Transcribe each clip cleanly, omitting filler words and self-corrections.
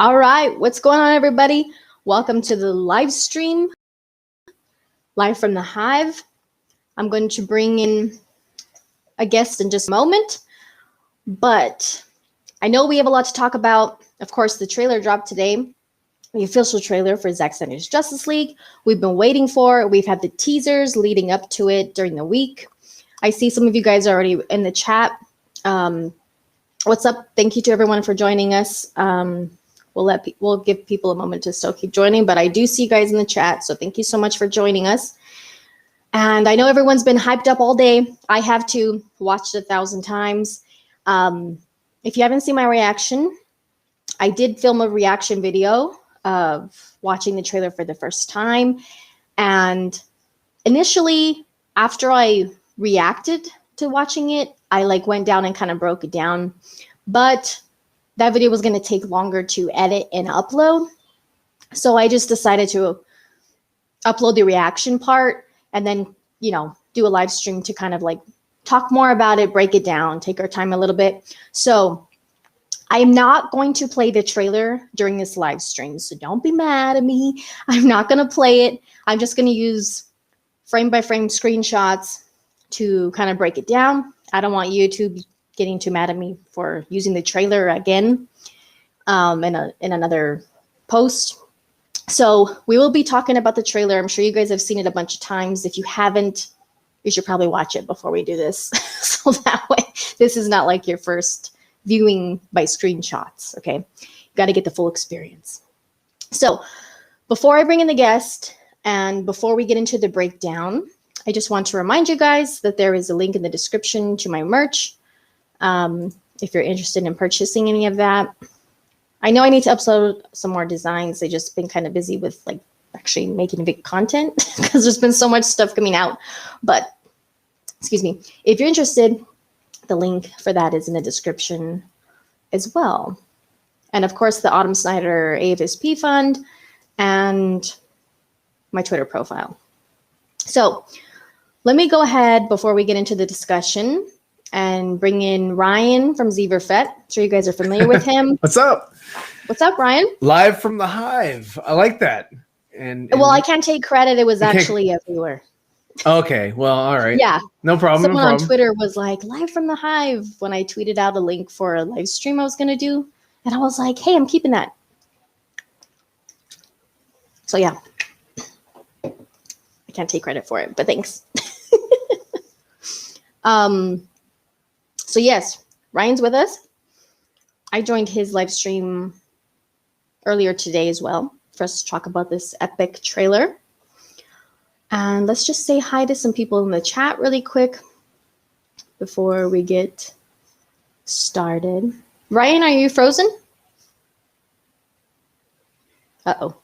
All right, what's going on, everybody? Welcome to the live stream, live from the Hive. I'm going to bring in a guest in just a moment, but I know we have a lot to talk about. Of course, the trailer dropped today, the official trailer for Zack Snyder's Justice League. We've been waiting for it. We've had the teasers leading up to it during the week. I see some of you guys are already in the chat. What's up? Thank you to everyone for joining us. We'll give people a moment to still keep joining, but I do see you guys in the chat, so thank you so much for joining us. And I know everyone's been hyped up all day. I have to watch it 1,000 times. If you haven't seen my reaction, I did film a reaction video of watching the trailer for the first time. And initially, after I reacted to watching it, I went down and kind of broke it down. But that video was going to take longer to edit and upload. So I just decided to upload the reaction part and then, do a live stream to kind of talk more about it, break it down, take our time a little bit. So I'm not going to play the trailer during this live stream. So don't be mad at me. I'm not going to play it. I'm just going to use frame by frame screenshots to kind of break it down. I don't want YouTube getting too mad at me for using the trailer again in another post. So we will be talking about the trailer. I'm sure you guys have seen it a bunch of times. If you haven't, you should probably watch it before we do this. So that way, this is not like your first viewing by screenshots, okay? You got to get the full experience. So before I bring in the guest and before we get into the breakdown, I just want to remind you guys that there is a link in the description to my merch. If you're interested in purchasing any of that. I know I need to upload some more designs. I've just been kind of busy with actually making big content because there's been so much stuff coming out. But excuse me, if you're interested, the link for that is in the description as well. And of course, the Autumn Snyder AFSP fund and my Twitter profile. So let me go ahead before we get into the discussion and bring in Ryan from Zeverfet. I'm sure you guys are familiar with him. What's up? What's up, Ryan? Live from the Hive. I like that. And well, I can't take credit. It was actually a viewer. Okay. Well, all right. Yeah. No problem. Someone on Twitter was like, live from the Hive, when I tweeted out a link for a live stream I was going to do. And I was like, hey, I'm keeping that. So yeah. I can't take credit for it, but thanks. So yes, Ryan's with us. I joined his live stream earlier today as well for us to talk about this epic trailer. And let's just say hi to some people in the chat really quick before we get started. Ryan, are you frozen? Uh-oh.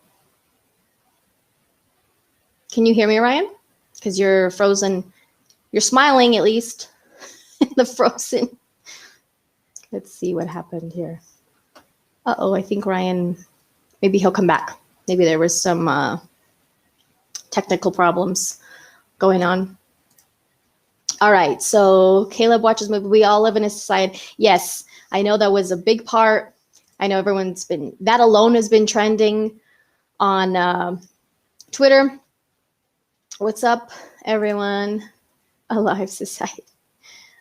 Can you hear me, Ryan? Because you're frozen. You're smiling at least. The frozen. Let's see what happened here. Uh-oh, I think Ryan, maybe he'll come back. Maybe there was some technical problems going on. All right, so Caleb watches movie. We all live in a society. Yes, I know that was a big part. I know that alone has been trending on Twitter. What's up, everyone? A live society.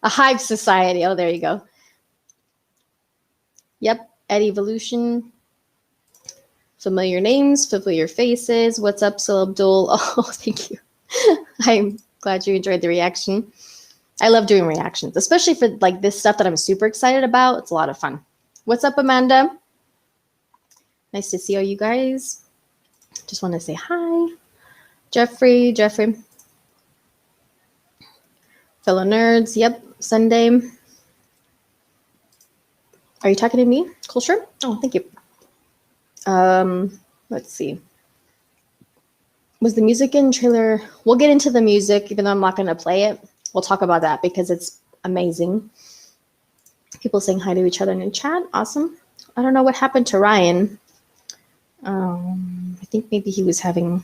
A Hive society. Oh, there you go. Yep, at Evolution. Familiar names, familiar faces. What's up, Sil Abdul? Oh, thank you. I'm glad you enjoyed the reaction. I love doing reactions, especially for this stuff that I'm super excited about. It's a lot of fun. What's up, Amanda? Nice to see all you guys. Just want to say hi. Jeffrey. Fellow nerds. Yep, Sunday. Are you talking to me, Culture? Oh, thank you. Let's see. Was the music in trailer? We'll get into the music, even though I'm not going to play it. We'll talk about that because it's amazing. People saying hi to each other in the chat. Awesome. I don't know what happened to Ryan. I think maybe he was having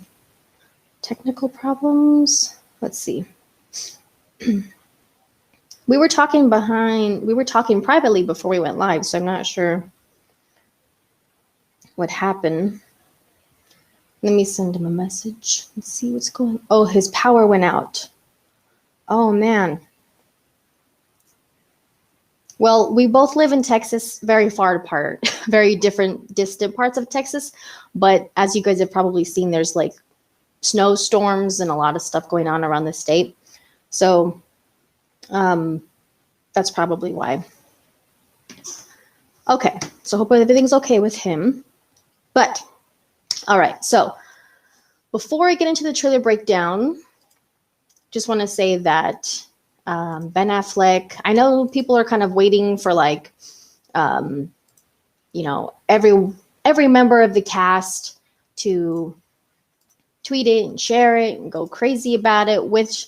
technical problems. Let's see. We were talking privately before we went live, so I'm not sure what happened. Let me send him a message. Let's see what's going on. Oh, his power went out. Oh, man. Well, we both live in Texas, very far apart, very different, distant parts of Texas. But as you guys have probably seen, there's like snowstorms and a lot of stuff going on around the state. So that's probably why. Okay, so hopefully everything's okay with him. But, all right, so before I get into the trailer breakdown, just want to say that Ben Affleck, I know people are kind of waiting for like, you know, every member of the cast to tweet it and share it and go crazy about it, which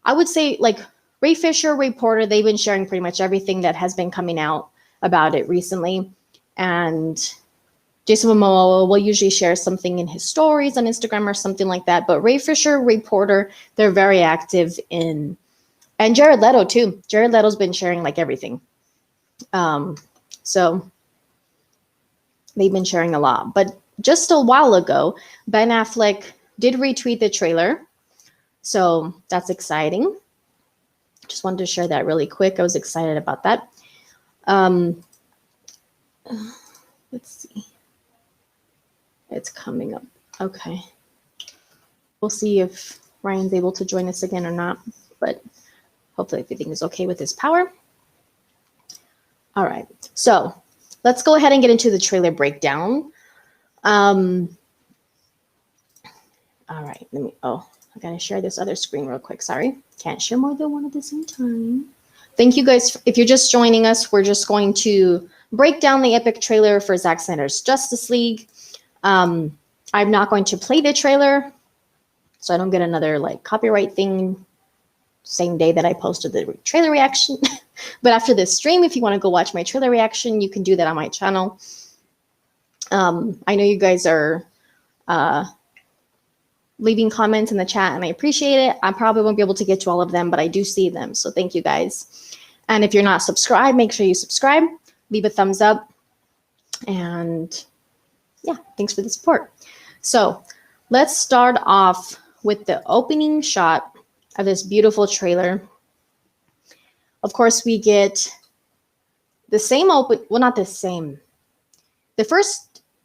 I would say like Ray Fisher, Ray Porter, they've been sharing pretty much everything that has been coming out about it recently. And Jason Momoa will usually share something in his stories on Instagram or something like that. But Ray Fisher, Ray Porter, they're very active in, and Jared Leto too. Jared Leto's been sharing like everything. So they've been sharing a lot. But just a while ago, Ben Affleck did retweet the trailer. So that's exciting. Just wanted to share that really quick. I was excited about that. Let's see. It's coming up. Okay. We'll see if Ryan's able to join us again or not, but hopefully everything is okay with his power. All right. So let's go ahead and get into the trailer breakdown. All right. I gotta share this other screen real quick. Sorry. Can't share more than one at the same time. Thank you guys. If you're just joining us, we're just going to break down the epic trailer for Zack Snyder's Justice League. I'm not going to play the trailer, so I don't get another like copyright thing same day that I posted the trailer reaction. But after this stream, if you want to go watch my trailer reaction, you can do that on my channel. I know you guys are leaving comments in the chat, and I appreciate it. I probably won't be able to get to all of them, but I do see them, so thank you guys. And if you're not subscribed, make sure you subscribe, leave a thumbs up, and yeah, thanks for the support. So let's start off with the opening shot of this beautiful trailer. Of course, we get the same not the same. The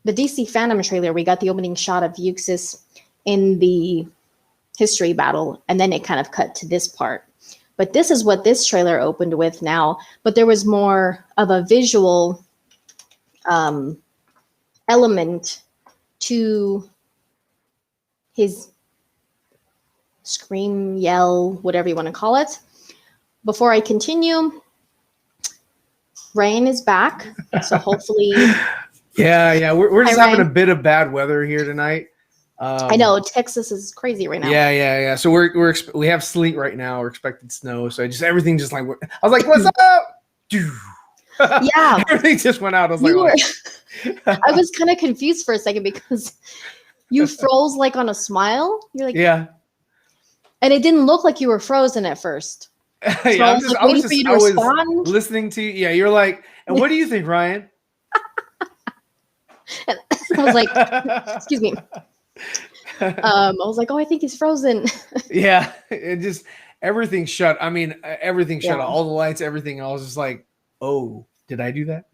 DC Phantom trailer, we got the opening shot of Euxis in the history battle, and then it kind of cut to this part. But this is what this trailer opened with now, but there was more of a visual element to his scream, yell, whatever you want to call it. Before I continue, Ryan is back, so hopefully. Yeah, we're just Hi, having Ryan. a bit of bad weather here tonight. I know Texas is crazy right now. Yeah. So we have sleet right now. We're expecting snow. So everything just like I was like, "What's up?" Yeah, everything just went out. I was I was kind of confused for a second because you froze like on a smile. You're like, yeah, and it didn't look like you were frozen at first. So yeah. I was listening to you. Yeah, you're like, and what do you think, Ryan? And I was like, excuse me. I was like, oh, I think he's frozen. Yeah, it just everything shut. I mean, everything shut Yeah. off. All the lights, everything. I was just like, oh, did I do that?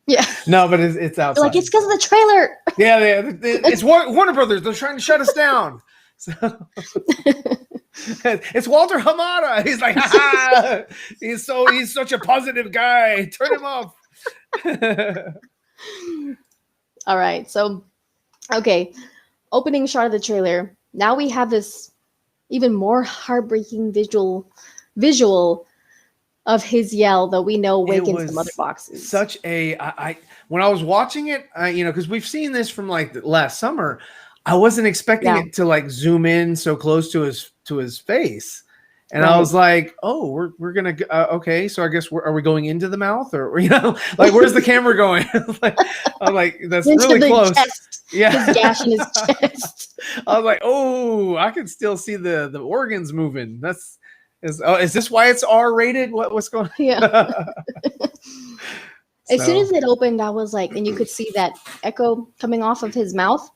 Yeah. No, but it's outside. You're like, it's because of the trailer. Yeah, it's Warner Brothers. They're trying to shut us down. So it's Walter Hamada. He's like, ha! He's such a positive guy. Turn him off. All right. So, okay. Opening shot of the trailer. Now we have this even more heartbreaking visual of his yell that we know awakens the mother boxes. Such a when I was watching it, because we've seen this from like last summer, I wasn't expecting Yeah. it to like zoom in so close to his face. And I Right. was like, "Oh, we're gonna okay." So I guess are we going into the mouth, or like where's the camera going? Like, I'm like, that's Into really the close. chest. Yeah, His gash in his chest. I was like, "Oh, I can still see the organs moving." Is this why it's R rated? What's going? Yeah. As soon So, as it opened, I was like, and you could see that echo coming off of his mouth.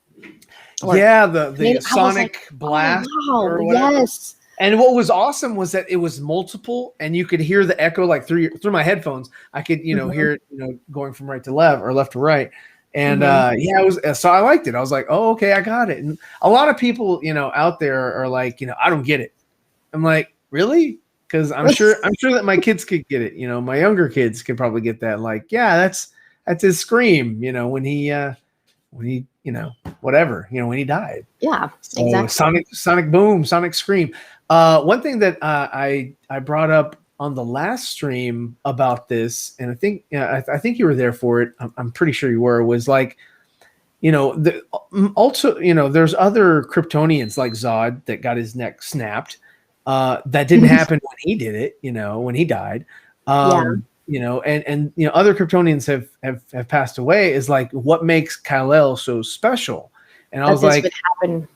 Or yeah, I the was sonic like, blast oh or wow, whatever. yes. And what was awesome was that it was multiple, and you could hear the echo like through my headphones. I could hear it going from right to left or left to right, and yeah, it was. So I liked it. I was like, oh, okay, I got it. And a lot of people out there are like, I don't get it. I'm like, really? Because I'm sure that my kids could get it. My younger kids could probably get that. Like, yeah, that's his scream. When he whatever. When he died. Yeah, So exactly. sonic boom, sonic scream. One thing that I brought up on the last stream about this, and I think I think you were there for it. I'm pretty sure you were. Was like, also there's other Kryptonians like Zod that got his neck snapped. That didn't happen when he did it. When he died. And other Kryptonians have passed away. Is like what makes Kal-El so special. And I was like, would happen.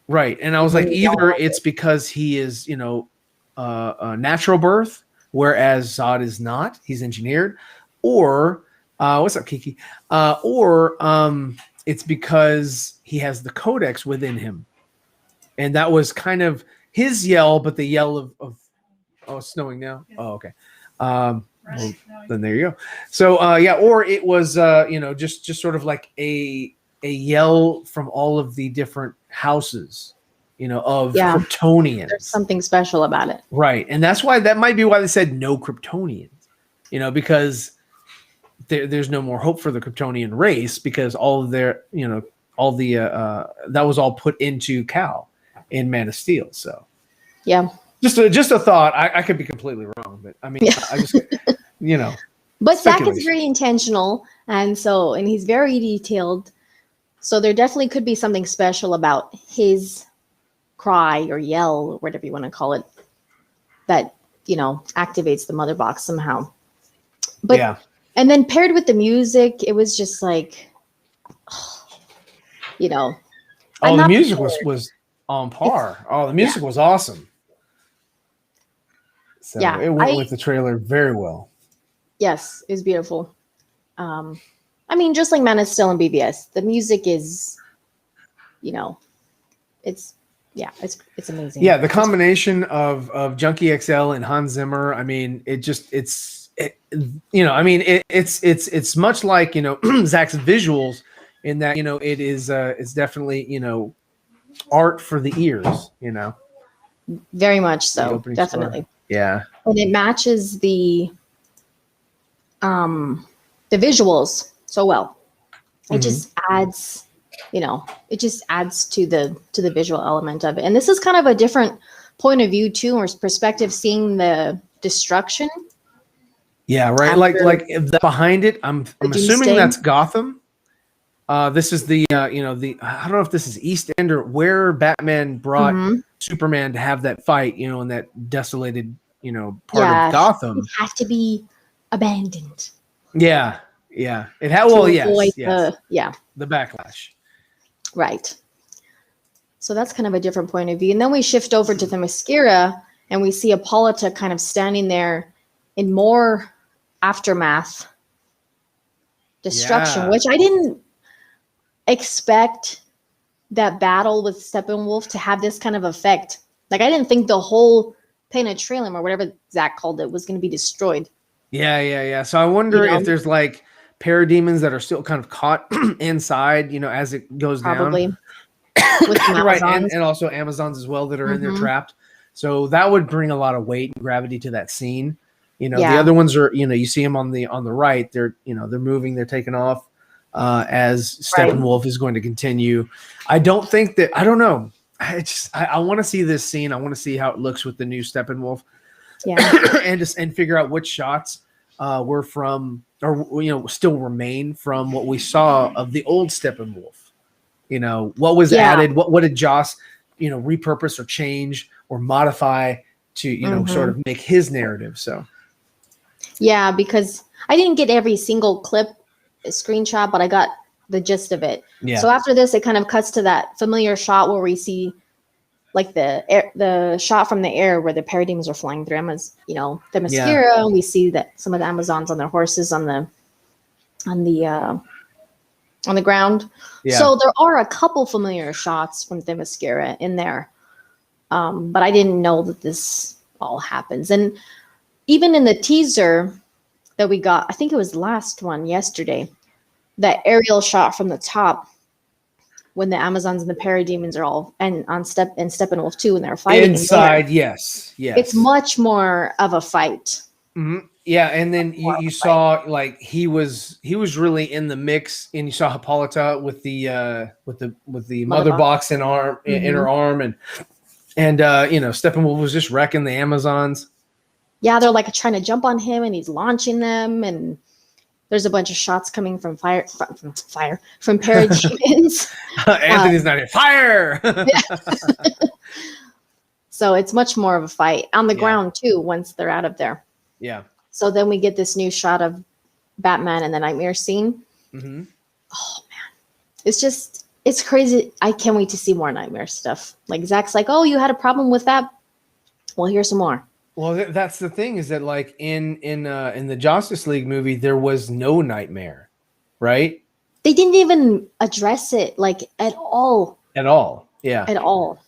Right. And I was like, either it's because he is, a natural birth, whereas Zod is not. He's engineered. Or, what's up, Kiki? Or it's because he has the codex within him. And that was kind of his yell, but the yell of it's snowing now. Oh, okay. Well, then there you go. So, yeah, or it was, just sort of like a yell from all of the different houses, of Kryptonians. There's something special about it. Right. And that might be why they said no Kryptonians, because there's no more hope for the Kryptonian race because all of their, all the, that was all put into Kal in Man of Steel. So, yeah. Just a thought. I could be completely wrong, but I mean, I just, But Zack is very intentional. And he's very detailed. So there definitely could be something special about his cry or yell or whatever you want to call it that, activates the mother box somehow. But yeah. And then paired with the music, it was just like, Oh, the music was on par. The music was awesome. So yeah, it went with the trailer very well. Yes, it was beautiful. I mean, just like Man of Steel and BVS, the music is, it's amazing. Yeah, the combination of Junkie XL and Hans Zimmer. I mean, it's much like Zack's visuals in that it is it's definitely art for the ears. Very much so, definitely. Story. Yeah, and it matches the visuals so well. It just adds, it just adds to the visual element of it. And this is kind of a different point of view too, or perspective, seeing the destruction. Yeah, right. Like behind it, I'm assuming that's Gotham. This is the I don't know if this is East End or where Batman brought Superman to have that fight, in that desolated, part of Gotham. It had to be abandoned. Yeah. Yeah. It had yes. The backlash. Right. So that's kind of a different point of view. And then we shift over to the Mascara and we see Hippolyta kind of standing there in more aftermath destruction, which I didn't expect that battle with Steppenwolf to have this kind of effect. Like, I didn't think the whole penetralium or whatever Zack called it was going to be destroyed. Yeah. So I wonder if there's like parademons that are still kind of caught inside, as it goes down. With right, and also Amazons as well that are in there trapped. So that would bring a lot of weight and gravity to that scene. The other ones are, you see them on the right. They're, they're moving, they're taking off as Steppenwolf is going to continue. I don't know. I want to see this scene. I want to see how it looks with the new Steppenwolf. Yeah. and figure out which shots were from, or still remain from what we saw of the old Steppenwolf. You know, what was added? What did Joss, you know, repurpose or change or modify to, you know, sort of make his narrative? So, yeah, because I didn't get every single clip, screenshot, but I got the gist of it. yeah. So after this, it kind of cuts to that familiar shot where we see like the shot from the air where the parademons are flying through the mascara. We see that some of the Amazons on their horses on the ground. Yeah. So there are a couple familiar shots from the mascara in there. But I didn't know that this all happens. And even in the teaser that we got, I think it was the last one yesterday, that aerial shot from the top when the Amazons and the parademons are all and Steppenwolf too, when they're fighting inside. Yes. It's much more of a fight. Mm-hmm. Yeah, and then you saw like he was really in the mix, and you saw Hippolyta with the mother box in her arm, and you know, Steppenwolf was just wrecking the Amazons. Yeah, they're like trying to jump on him, and he's launching them, and there's a bunch of shots coming from parademons. Anthony's not here. Fire! So it's much more of a fight on the ground too once they're out of there. Yeah. So then we get this new shot of Batman in the nightmare scene. Mm-hmm. Oh man, it's crazy. I can't wait to see more nightmare stuff. Like Zack's like, oh, you had a problem with that? Well, here's some more. Well, that's the thing, is that like in the Justice League movie, there was no nightmare, right? They didn't even address it like at all. At all, yeah. At all.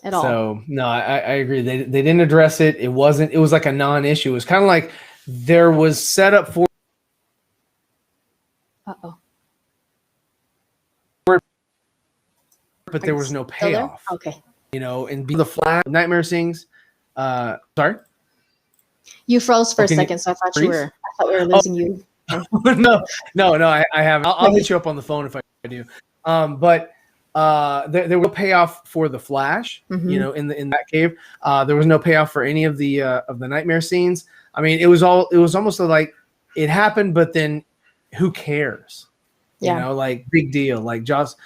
So no, I agree. They didn't address it. It was like a non-issue. It was kind of like there was set up for. But there was no payoff. Okay. You know, and the Flash nightmare sings. Sorry. You froze for a second, so I thought we were losing you. No, I haven't. I'll hit you up on the phone if I do. But there was no payoff for the Flash. You know, in that cave, there was no payoff for any of the nightmare scenes. I mean, it was almost like it happened, but then who cares? You know, like big deal. Like Joss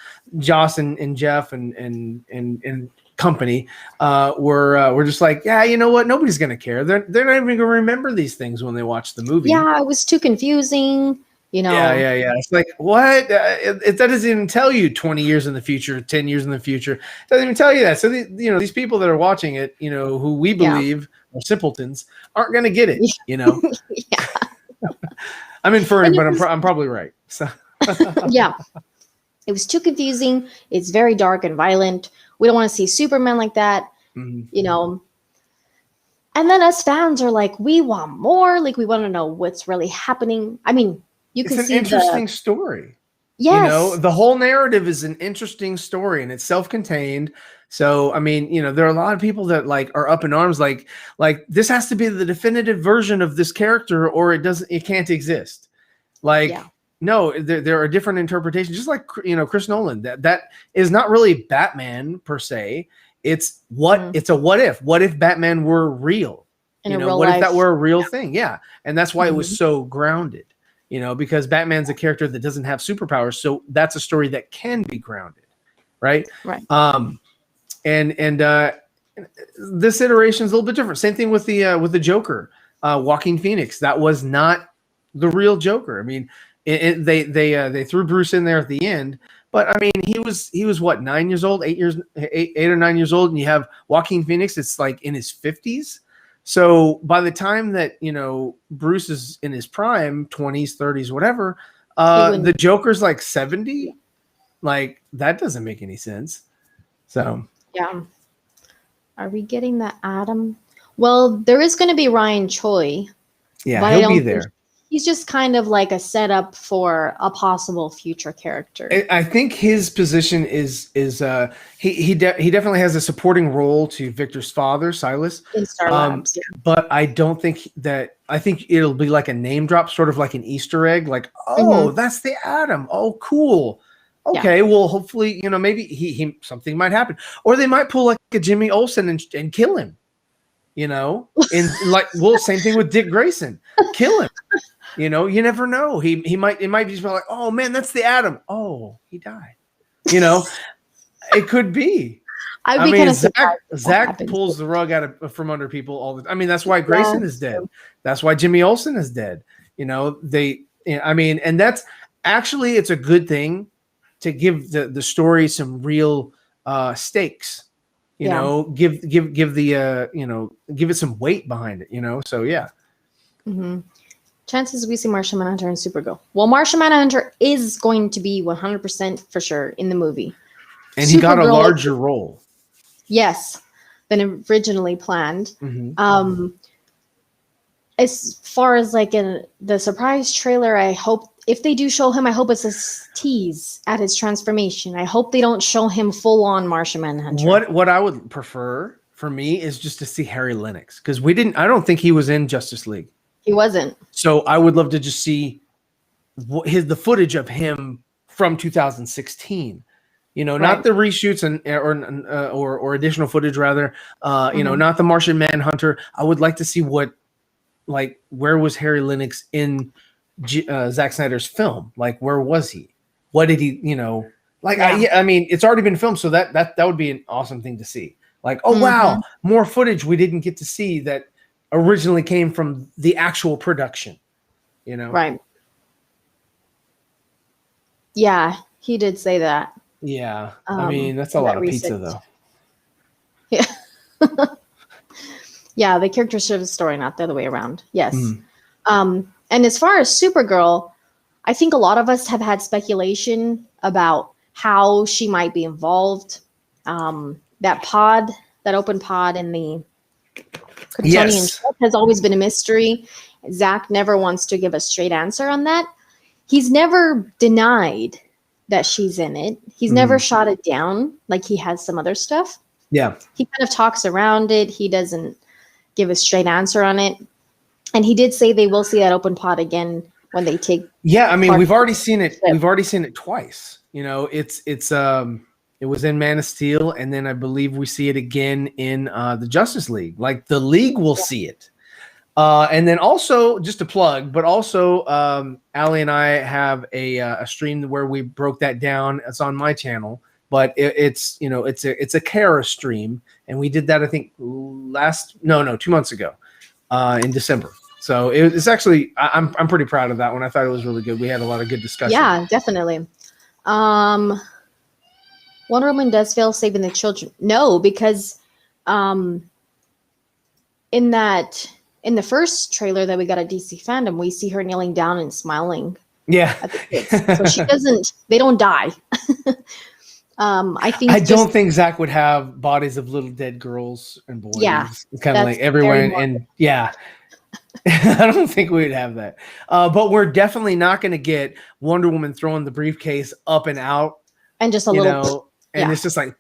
and Jeff and company were just like, yeah, you know what? Nobody's gonna care. They're not even gonna remember these things when they watch the movie. Yeah, it was too confusing. You know. Yeah. It's like, what? That doesn't even tell you 20 years in the future, 10 years in the future. It doesn't even tell you that. So these people that are watching it, you know, who we believe are simpletons, aren't gonna get it. You know. Yeah. I'm inferring, but I'm probably right. So. Yeah, it was too confusing. It's very dark and violent. We don't want to see Superman like that, you know. And then us fans are like, we want more. Like, we want to know what's really happening. I mean, it's an interesting story. Yes. You know, the whole narrative is an interesting story, and it's self-contained. So, I mean, you know, there are a lot of people that like are up in arms, like this has to be the definitive version of this character, or it can't exist. Like. Yeah. No, there are different interpretations. Just like, you know, Chris Nolan, that is not really Batman per se. It's it's a what if. What if Batman were real? You know, what if that were a real thing? Yeah, and that's why it was so grounded. You know, because Batman's a character that doesn't have superpowers, so that's a story that can be grounded, right? Right. And this iteration is a little bit different. Same thing with the Joker, Joaquin Phoenix. That was not the real Joker. I mean. They threw Bruce in there at the end, but I mean he was what, 9 years old, 8 or 9 years old, and you have Joaquin Phoenix. It's like in his 50s. So by the time that, you know, Bruce is in his prime, 20s, 30s, whatever, the Joker's like 70. Like, that doesn't make any sense. So yeah, are we getting the Atom? Well, there is going to be Ryan Choi. Yeah, he'll be there. He's just kind of like a setup for a possible future character. I think his position is he definitely has a supporting role to Victor's father, Silas. In Star Labs, yeah. But I don't think that. I think it'll be like a name drop, sort of like an Easter egg. Like, oh, that's the Atom. Oh, cool. Okay, well, hopefully, you know, maybe he something might happen, or they might pull like a Jimmy Olsen and kill him. You know, and like, well, same thing with Dick Grayson. Kill him. You know, you never know. It might be like, oh man, that's the Atom. Oh, he died. You know, it could be. I'd be kind of Zach pulls the rug from under people all the time. I mean, that's why Grayson is dead. That's why Jimmy Olsen is dead. You know, and that's actually, it's a good thing to give the story some real stakes. You know, give the give it some weight behind it. You know, so yeah. Mm-hmm. Chances we see Martian Manhunter and Supergirl. Well, Martian Manhunter is going to be 100% for sure in the movie, and he got a larger role. Yes, than originally planned. Mm-hmm. As far as like in the surprise trailer, I hope if they do show him, I hope it's a tease at his transformation. I hope they don't show him full on Martian Manhunter. What I would prefer for me is just to see Harry Lennox, because I don't think he was in Justice League. He wasn't. So I would love to just see the footage of him from 2016. You know, not the reshoots or additional footage, rather. You know, not the Martian Manhunter. I would like to see where was Harry Lennox in Zack Snyder's film? Like, where was he? What did he? You know, like I mean, it's already been filmed, so that would be an awesome thing to see. Like, oh wow, more footage we didn't get to see that originally came from the actual production. You know, right? Yeah, he did say that. Yeah, I mean, that's a lot of pizza, though. Yeah. Yeah, the character should have a story, not the other way around. Yes. And as far as Supergirl, I think a lot of us have had speculation about how she might be involved. That open pod in the Kryptonian ship has always been a mystery. Zack never wants to give a straight answer on that. He's never denied that she's in it. He's never shot it down like he has some other stuff. Yeah. He kind of talks around it. He doesn't give a straight answer on it. And he did say they will see that open pod again when they take. Yeah, I mean, we've already seen it. We've already seen it twice. You know, it was in Man of Steel, and then I believe we see it again in the Justice League. Like, the League will see it. And then also, just to plug, but also Allie and I have a stream where we broke that down. It's on my channel, but it's a Kara stream, and we did that, I think 2 months ago in December. So it's actually, I'm pretty proud of that one. I thought it was really good. We had a lot of good discussion. Yeah, definitely. Wonder Woman does fail saving the children. No, because in the first trailer that we got at DC Fandom, we see her kneeling down and smiling. Yeah. At the kids. So they don't die. I don't think Zack would have bodies of little dead girls and boys. Yeah. It's kind of like everywhere. And yeah, I don't think we would have that. But we're definitely not going to get Wonder Woman throwing the briefcase up and out. And just a little. And it's just like.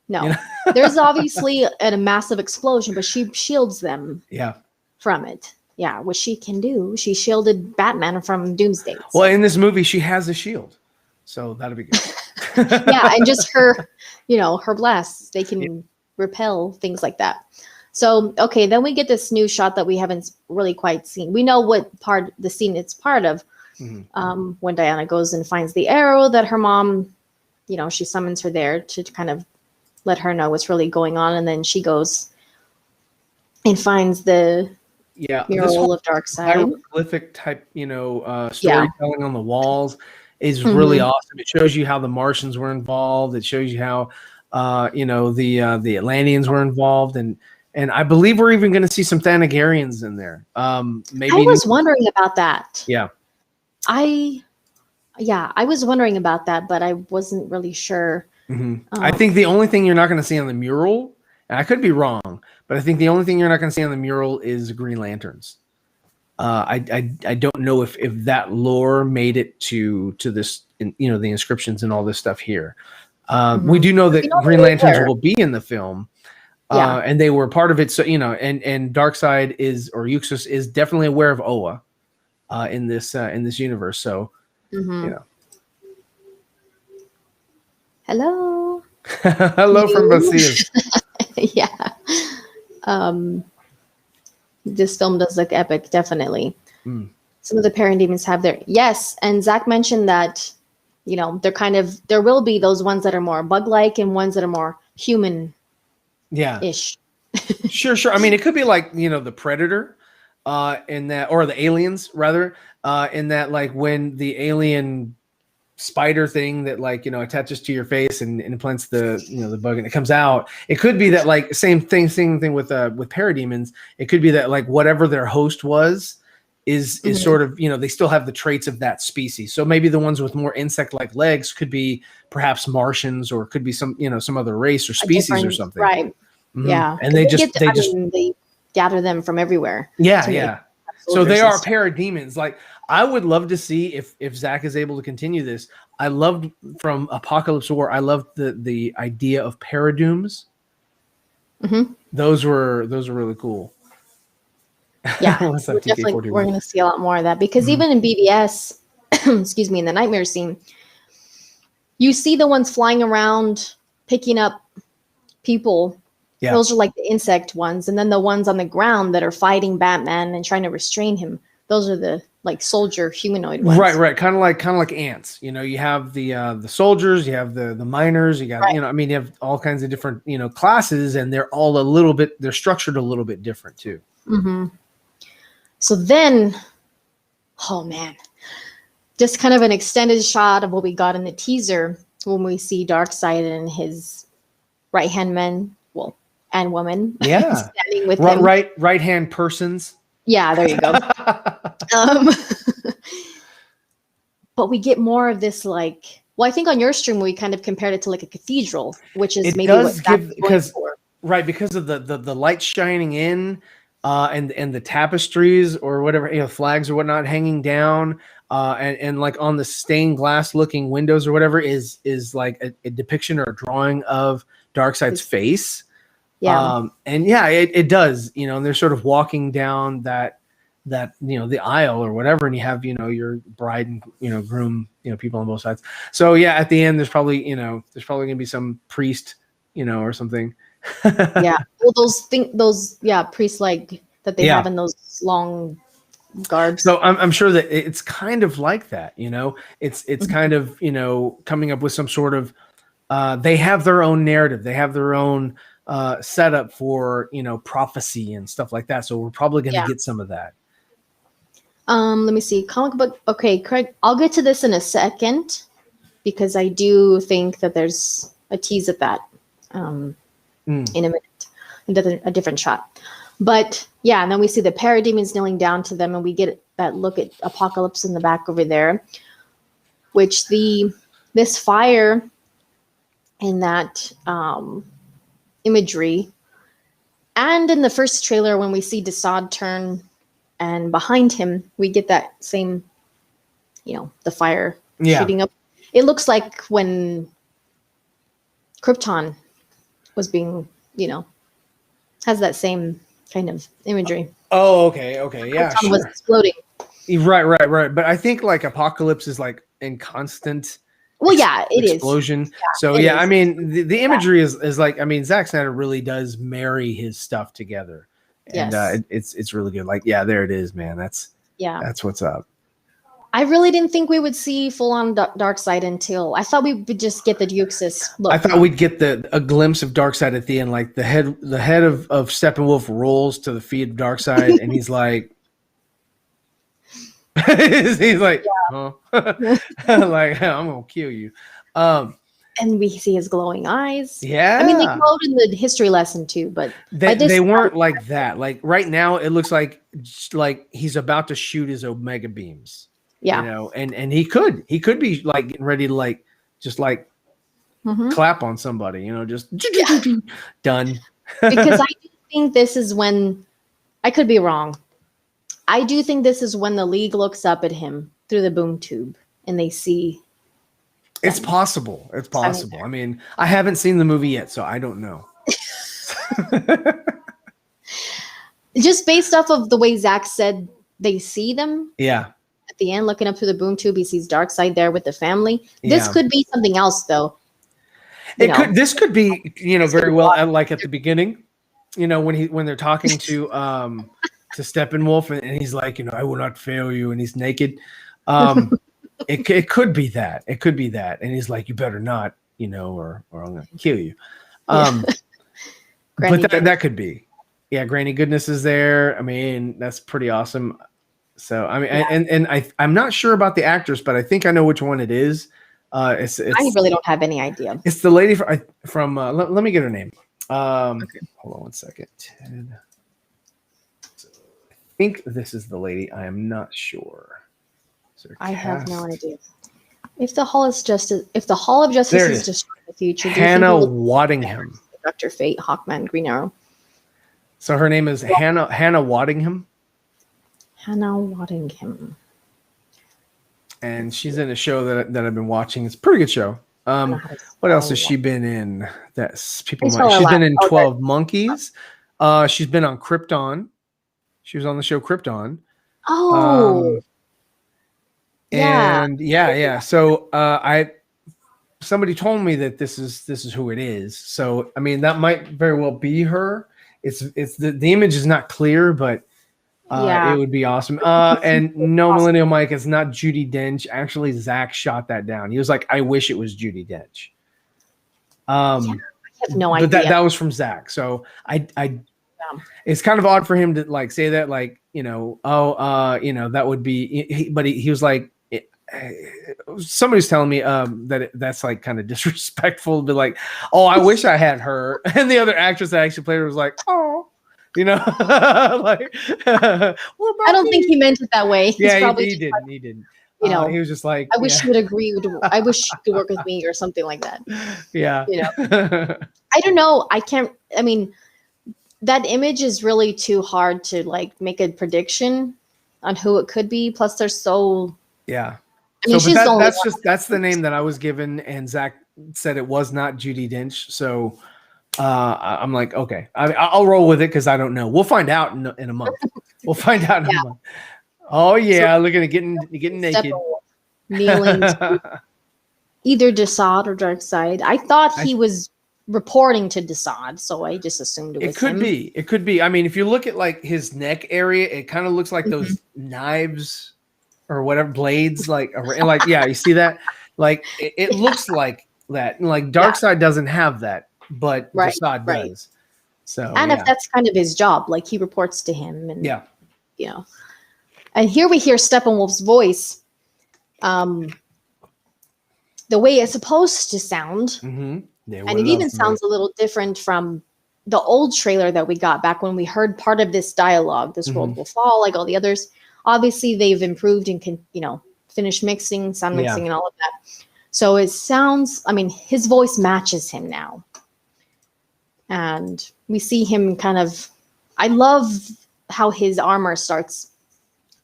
No. You know? There's obviously a massive explosion, but she shields them. Yeah. From it. Yeah, what she can do. She shielded Batman from Doomsday. So. Well, in this movie, she has a shield. So that'll be good. Yeah, and just her blasts, they can repel things like that. So, okay, then we get this new shot that we haven't really quite seen. We know what part the scene it's part of. When Diana goes and finds the arrow that her mom, she summons her there to kind of let her know what's really going on. And then she goes and finds the mural of Darkseid. Hieroglyphic type, storytelling on the walls is really awesome. It shows you how the Martians were involved. It shows you how, the Atlanteans were involved, and I believe we're even going to see some Thanagarians in there. Maybe I was wondering about that. Yeah, I was wondering about that, but I wasn't really sure. I think the only thing you're not going to see on the mural, and I could be wrong, but I think the only thing you're not going to see on the mural is Green Lanterns. I don't know if that lore made it to this, the inscriptions and all this stuff here. We do know that Green Lanterns will be in the film, and they were part of it. So and Darkseid Uxas is definitely aware of Oa in this universe. So hello, hello from Basias. Yeah. This film does look epic, definitely. Some of the parademons have their... Yes, and Zack mentioned that there will be those ones that are more bug-like and ones that are more human-ish. Yeah. Sure. I mean, it could be like, the Predator, in that, or the aliens rather, in that, like, when the alien spider thing that, like, attaches to your face and implants the, the bug, and it comes out. It could be that, like, same thing with parademons. It could be that, like, whatever their host was is sort of, they still have the traits of that species. So maybe the ones with more insect-like legs could be perhaps Martians, or could be some, some other race or species or something. Right. Mm-hmm. Yeah. And they gather them from everywhere. Yeah. So they are parademons. Like, I would love to see if Zack is able to continue this. I loved from Apocalypse War. I loved the idea of paradooms. Mm-hmm. Those were really cool. Yeah, we're going to see a lot more of that, because even in BVS, excuse me, in the nightmare scene, you see the ones flying around picking up people. Yeah. Those are like the insect ones, and then the ones on the ground that are fighting Batman and trying to restrain him. Those are the, like, soldier humanoid ones. Right. Kind of like ants. You have the soldiers, you have the miners, you got you have all kinds of different classes, and they're all they're structured a little bit different too. Mm-hmm. So then, oh man, just kind of an extended shot of what we got in the teaser when we see Darkseid and his right-hand men, and woman, standing with him. Right-hand persons. Yeah, there you go. But we get more of this, like, I think on your stream we kind of compared it to like a cathedral, which is maybe what that's going for. Right, because of the light shining in, and the tapestries or whatever, flags or whatnot hanging down, and like on the stained glass looking windows or whatever is like a depiction or a drawing of Darkseid's face. Yeah. And yeah, it does, and they're sort of walking down that the aisle or whatever, and you have your bride and groom, people on both sides. So yeah, at the end there's probably gonna be some priest, or something. Yeah, well, those priests, like, that they have in those long garbs. So I'm sure that it's kind of like that, it's kind of coming up with some sort of they have their own narrative, they have their own setup for prophecy and stuff like that. So we're probably going to get some of that. Let me see, comic book. Okay, Craig, I'll get to this in a second, because I do think that there's a tease at that in a minute, a different shot. But yeah, and then we see the parademons kneeling down to them, and we get that look at Apocalypse in the back over there, which this fire in that imagery, and in the first trailer when we see Desaad turn, and behind him we get that same, the fire shooting up. It looks like when Krypton was being, has that same kind of imagery. Oh, okay, yeah, Krypton was exploding. Right. But I think, like, Apocalypse is like in constant. Well, yeah, it explosion. is. Yeah, so yeah, I mean, the imagery is like, I mean, Zack Snyder really does marry his stuff together, and it's really good. Like, yeah, there it is, man. That's what's up. I really didn't think we would see full-on Darkseid until I thought we would just get the Deuxis look. I thought we'd get a glimpse of Darkseid at the end, like the head of Steppenwolf rolls to the feet of Darkseid, and he's like. He's like, huh? Like, I'm gonna kill you. And we see his glowing eyes. Yeah, I mean, they glowed in the history lesson too, but they weren't like that. Like right now, it looks like he's about to shoot his Omega beams. Yeah, and he could be like getting ready to like just like clap on somebody. Just done. Because I do think this is when, I could be wrong, I do think this is when the League looks up at him through the boom tube and they see. It's possible. It's possible. I mean, I haven't seen the movie yet, so I don't know. Just based off of the way Zack said they see them. Yeah. At the end, looking up through the boom tube, he sees Darkseid there with the family. This could be something else, though. This could be, very well, like at the beginning, when they're talking to Steppenwolf, and he's like, I will not fail you, and he's naked. it could be that. It could be that. And he's like, you better not, or I'm gonna kill you. But that could be. Yeah, Granny Goodness is there. I mean, that's pretty awesome. So I mean, and I'm not sure about the actress, but I think I know which one it is. It's I really don't have any idea. It's the lady from let me get her name. Okay. Hold on one second. Ted. I think this is the lady. I am not sure. I have no idea. If the Hall of Justice is destroyed in the future, Hannah Waddingham. Dr. Fate, Hawkman, Green Arrow. So her name is Hannah Waddingham. Hannah Waddingham. And she's in a show that I've been watching. It's a pretty good show. What else has she been in? She's been in 12 Monkeys. She's been on Krypton. She was on the show Krypton. Oh. And yeah. So somebody told me that this is who it is. So I mean that might very well be her. It's the image is not clear, but it would be awesome. And no, Millennial Mike, it's not Judi Dench. Actually, Zach shot that down. He was like, I wish it was Judi Dench. I have no idea. But that was from Zach. So it's kind of odd for him to like say that, like, that would be, but he was like, somebody's telling me that's like kind of disrespectful to be like, oh, I wish I had her. And the other actress that actually played her was like, oh, like, I don't think he meant it that way. He didn't. He was just like, I wish you would agree. I wish you could work with me or something like that. Yeah. I don't know. I mean, that image is really too hard to like make a prediction on who it could be. Plus, they're so. Yeah. I mean, that's the name that I was given, and Zach said it was not Judi Dench. So I'm like, okay, I'll roll with it because I don't know. We'll find out in a month. We'll find out in a month. Oh yeah, look at it getting naked, kneeling to either Desaad or Darkseid. I thought he was reporting to Desaad, so I just assumed it was him. It could be. I mean, if you look at like his neck area, it kind of looks like those knives or whatever, blades, like yeah, you see that? Like it looks like that. And like Darkseid doesn't have that, but Desaad does. So if that's kind of his job, like he reports to him, and And here we hear Steppenwolf's voice, the way it's supposed to sound, and it even sounds a little different from the old trailer that we got back when we heard part of this dialogue. This world will fall, like all the others. Obviously, they've improved and can, finish mixing, sound mixing, and all of that. So it sounds. I mean, his voice matches him now, and we see him kind of. I love how his armor starts.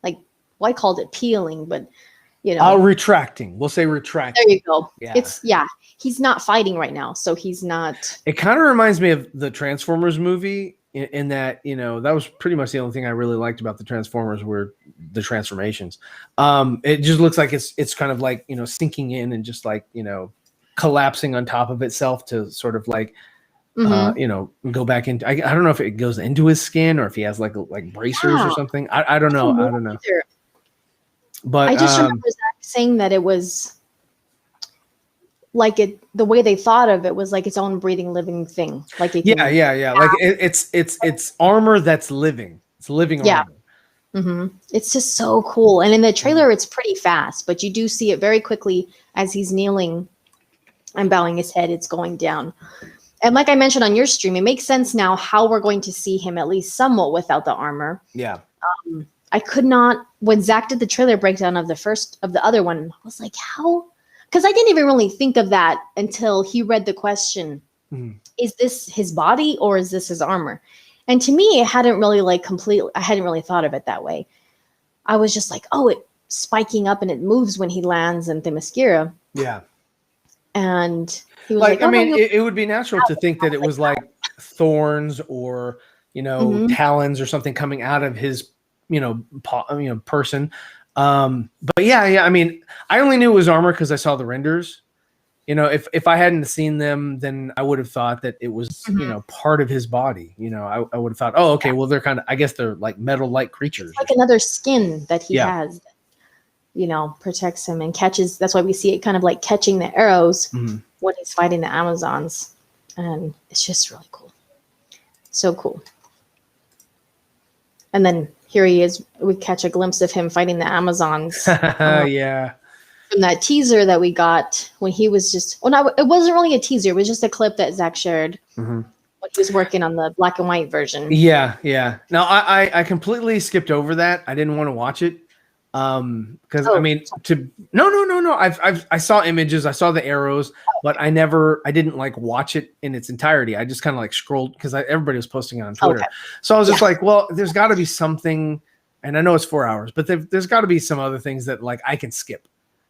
Well, I called it peeling, but retracting. We'll say retracting. There you go. Yeah. He's not fighting right now, so he's not. It kind of reminds me of the Transformers movie in that, that was pretty much the only thing I really liked about the Transformers were the transformations. It just looks like it's kind of like, sinking in and just like, collapsing on top of itself to sort of like, go back into. I don't know if it goes into his skin or if he has like bracers or something. I don't know. I don't know. Either. But I just remember Zach saying that it was like the way they thought of it was like its own breathing, living thing. Like it like it's armor that's living. It's living armor. It's just so cool. And in the trailer, it's pretty fast, but you do see it very quickly as he's kneeling and bowing his head. It's going down. And like I mentioned on your stream, it makes sense now how we're going to see him at least somewhat without the armor. Yeah. I could not, when Zach did the trailer breakdown of the other one, I was like, how? Because I didn't even really think of that until he read the question. Is this his body or is this his armor? And to me, it hadn't really I hadn't really thought of it that way. I was just like, oh, it's spiking up and it moves when he lands in Themyscira. Yeah. And he was like, it would be natural to think that it was like thorns or, talons or something coming out of his person. But yeah. I mean, I only knew it was armor because I saw the renders. If I hadn't seen them, then I would have thought that it was, part of his body. I would have thought, oh, okay, well, they're I guess they're like metal-like creatures. It's like another skin that he has. protects him and catches. That's why we see it kind of like catching the arrows Mm-hmm. when he's fighting the Amazons. And it's just really cool. So cool. And then here he is. We catch a glimpse of him fighting the Amazons. Yeah. From that teaser that we got when he was just, well, no, it wasn't really a teaser. It was just a clip that Zach shared when he was working on the black and white version. Yeah. No, I completely skipped over that. I didn't want to watch it. Because I mean, no. I saw images, I saw the arrows, but I didn't like watch it in its entirety. I just kind of like scrolled because everybody was posting it on Twitter. Okay. So I was just like, well, there's got to be something, and I know it's 4 hours, but there's got to be some other things that like I can skip,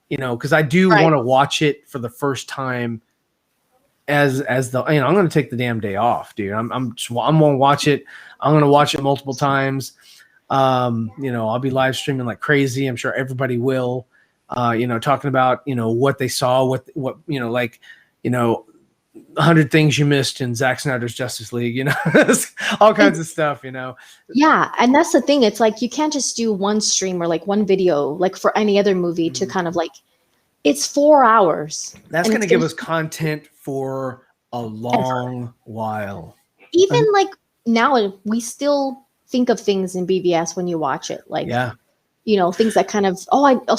because I do want to watch it for the first time. As the I'm going to take the damn day off, dude. I'm going to watch it. I'm going to watch it multiple times. I'll be live streaming like crazy. I'm sure everybody will, talking about, what they saw, what, 100 things you missed in Zack Snyder's Justice League, all kinds of stuff, Yeah. And that's the thing. It's like, you can't just do one stream or like one video, like for any other movie to kind of like, it's 4 hours. That's going to give us content for a long while. Even like now we still think of things in BVS when you watch it, like things that kind of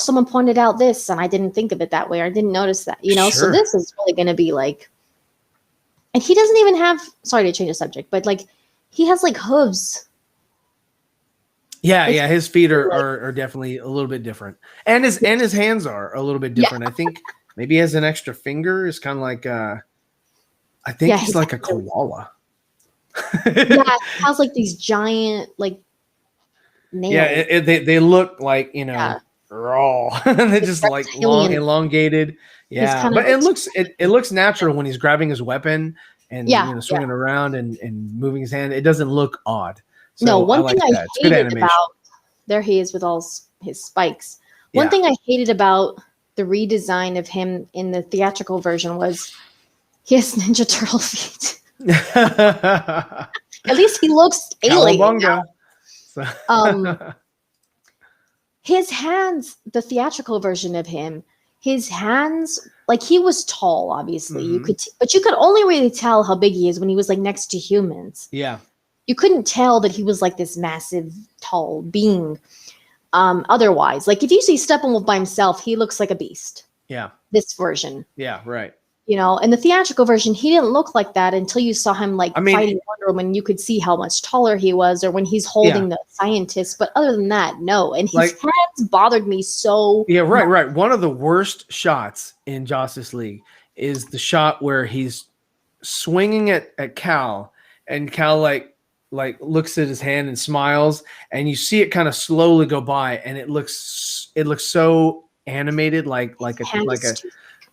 someone pointed out this and I didn't think of it that way or I didn't notice that, Sure. So this is really going to be like, and he doesn't even have, sorry to change the subject, but like he has like hooves. Yeah, his feet are definitely a little bit different, and his hands are a little bit different. I think maybe he has an extra finger. It's kind of like I think he's like a koala. It has like these giant like nails. Yeah, they look like raw. They're just like long, elongated. Yeah, but it looks natural when he's grabbing his weapon and swinging around and moving his hand. It doesn't look odd. So no, one thing I hated about there he is with all his spikes. One thing I hated about the redesign of him in the theatrical version was he has Ninja Turtle feet. At least he looks alien. His hands, the theatrical version of him, his hands, like he was tall, obviously. But you could only really tell how big he is when he was like next to humans. Yeah. You couldn't tell that he was like this massive, tall being. Otherwise, like if you see Steppenwolf by himself, he looks like a beast. Yeah. This version. Yeah, right. In the theatrical version, he didn't look like that until you saw him fighting Wonder Woman. You could see how much taller he was, or when he's holding the scientist. But other than that, no. And his hands bothered me so. Yeah, right. One of the worst shots in Justice League is the shot where he's swinging at Cal, and Cal like looks at his hand and smiles, and you see it kind of slowly go by, and it looks so animated, like a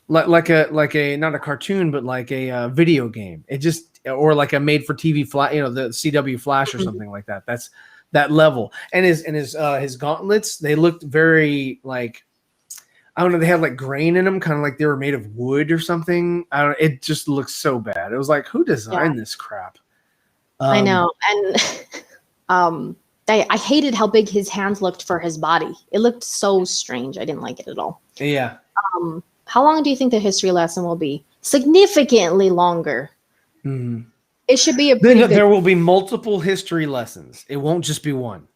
not a cartoon, but like a video game. It just, or like a made for TV flash, the CW Flash or something like that. That's that level. And his gauntlets, they looked very like, I don't know, they had like grain in them, kind of like they were made of wood or something. I don't know. It just looks so bad. It was like, who designed this crap? I know. And I hated how big his hands looked for his body. It looked so strange. I didn't like it at all. Yeah. How long do you think the history lesson will be? Significantly longer. Mm-hmm. It should be there will be multiple history lessons. It won't just be one.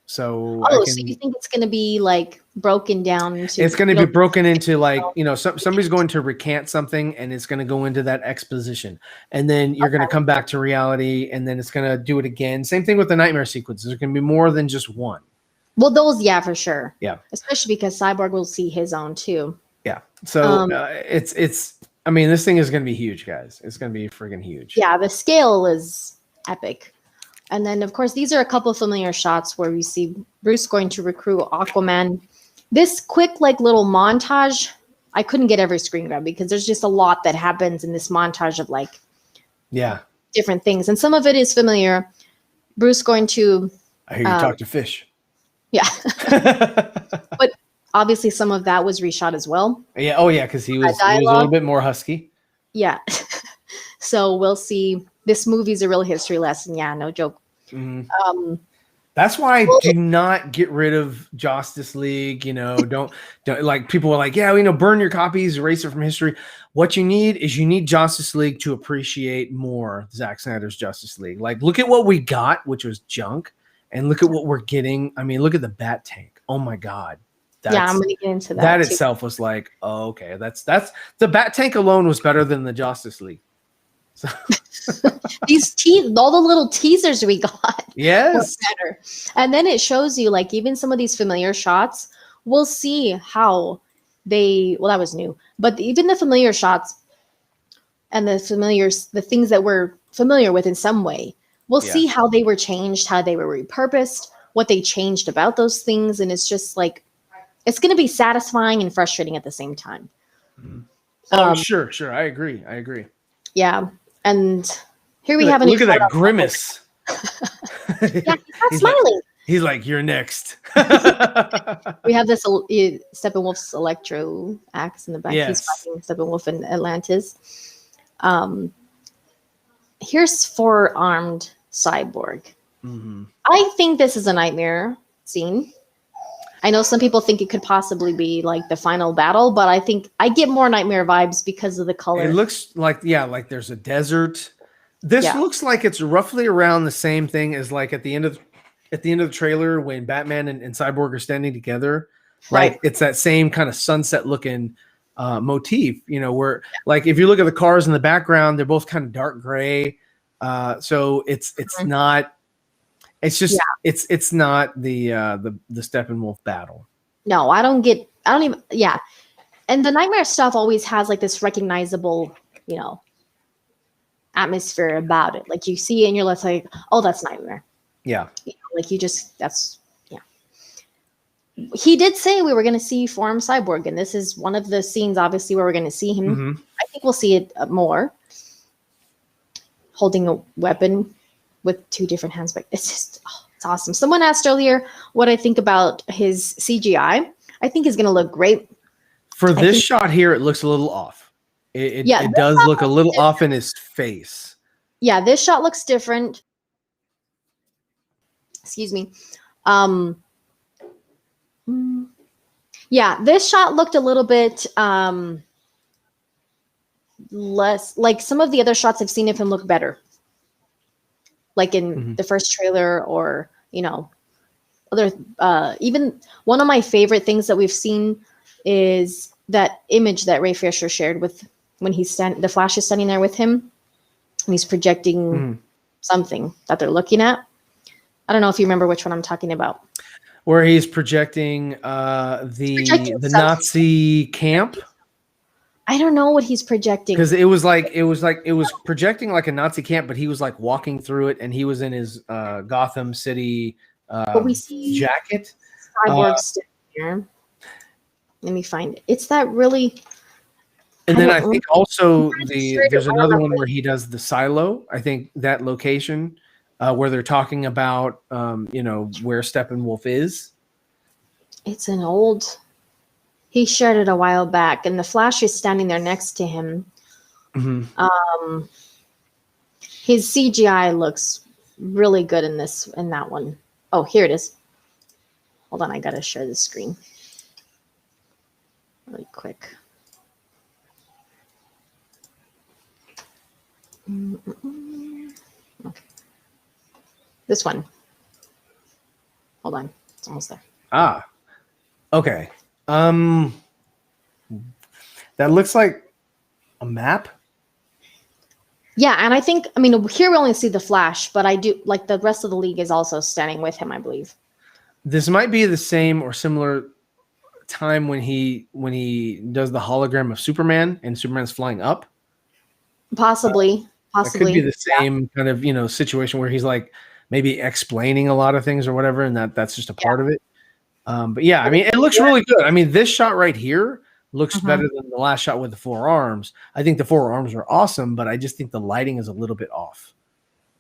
So so you think it's going to be like broken down into? It's going to be broken into like somebody's going to recant something, and it's going to go into that exposition, and then you're going to come back to reality, and then it's going to do it again. Same thing with the nightmare sequences. There's going to be more than just one. Well, those, for sure. Yeah, especially because Cyborg will see his own too. Yeah. So it's. I mean, this thing is going to be huge, guys. It's going to be friggin' huge. Yeah, the scale is epic. And then, of course, these are a couple of familiar shots where we see Bruce going to recruit Aquaman. This quick, little montage, I couldn't get every screen grab because there's just a lot that happens in this montage of, different things. And some of it is familiar. Bruce going to... I hear you talk to fish. Yeah. But obviously some of that was reshot as well. Yeah. Oh, yeah, because he was a little bit more husky. Yeah. So we'll see. This movie's a real history lesson. Yeah, no joke. Mm-hmm. That's why do not get rid of Justice League. Don't like people are like, yeah, burn your copies, erase it from history. What you need is Justice League to appreciate more Zack Snyder's Justice League. Like, look at what we got, which was junk, and look at what we're getting. I mean, look at the Bat Tank. Oh my God. I'm going to get into that. That itself was like, oh, okay, that's the Bat Tank alone was better than the Justice League. So. All the little teasers we got, yes, were better. And then it shows you, like, even some of these familiar shots. We'll see how they. Well, that was new, but even the familiar shots and the things that we're familiar with in some way, we'll see how they were changed, how they were repurposed, what they changed about those things, and it's just like it's going to be satisfying and frustrating at the same time. Mm-hmm. Oh, sure, I agree. Yeah. And here we have look at that grimace. Yeah, he's not smiling. He's like, you're next. We have this Steppenwolf's Electro axe in the back. Yes. He's fighting Steppenwolf in Atlantis. Here's four-armed Cyborg. Mm-hmm. I think this is a nightmare scene. I know some people think it could possibly be like the final battle, but I think I get more nightmare vibes because of the color. It looks like, like there's a desert. This looks like it's roughly around the same thing as like at the end of the trailer when Batman and Cyborg are standing together. Right. Like it's that same kind of sunset looking motif, where like if you look at the cars in the background, they're both kind of dark gray. So it's not. It's just it's not the Steppenwolf battle. No, I don't even. Yeah, and the nightmare stuff always has like this recognizable, atmosphere about it. Like you see it and you're like, oh, that's nightmare. Yeah. Like he did say we were going to see Form Cyborg, and this is one of the scenes, obviously, where we're going to see him. Mm-hmm. I think we'll see it more. Holding a weapon with two different hands, but it's just, it's awesome. Someone asked earlier what I think about his CGI. I think he's going to look great. For this shot here, it looks a little off. It does look a little off in his face. Yeah, this shot looks different. Excuse me. Yeah, this shot looked a little bit less like some of the other shots I've seen of him look better. Like in the first trailer or, other, even one of my favorite things that we've seen is that image that Ray Fisher shared with when the Flash is standing there with him and he's projecting something that they're looking at. I don't know if you remember which one I'm talking about. Where he's projecting the Nazi camp. I don't know what he's projecting because it was projecting like a Nazi camp, but he was like walking through it, and he was in his Gotham City jacket. Cyborg here. Let me find it. It's that really. And then I think also there's another one where he does the silo. I think that location where they're talking about where Steppenwolf is. It's an old. He shared it a while back, and the Flash is standing there next to him. Mm-hmm. His CGI looks really good in that one. Oh, here it is. Hold on, I gotta share the screen really quick. Okay. This one. Hold on, it's almost there. Ah, okay. That looks like a map. Yeah, and here we only see the Flash, but I do like the rest of the league is also standing with him, I believe. This might be the same or similar time when he does the hologram of Superman and Superman's flying up. Possibly. It could be the same kind of situation where he's like maybe explaining a lot of things or whatever, and that's just a part of it. But yeah, I mean, it looks really good. I mean, this shot right here looks better than the last shot with the forearms. I think the forearms are awesome, but I just think the lighting is a little bit off.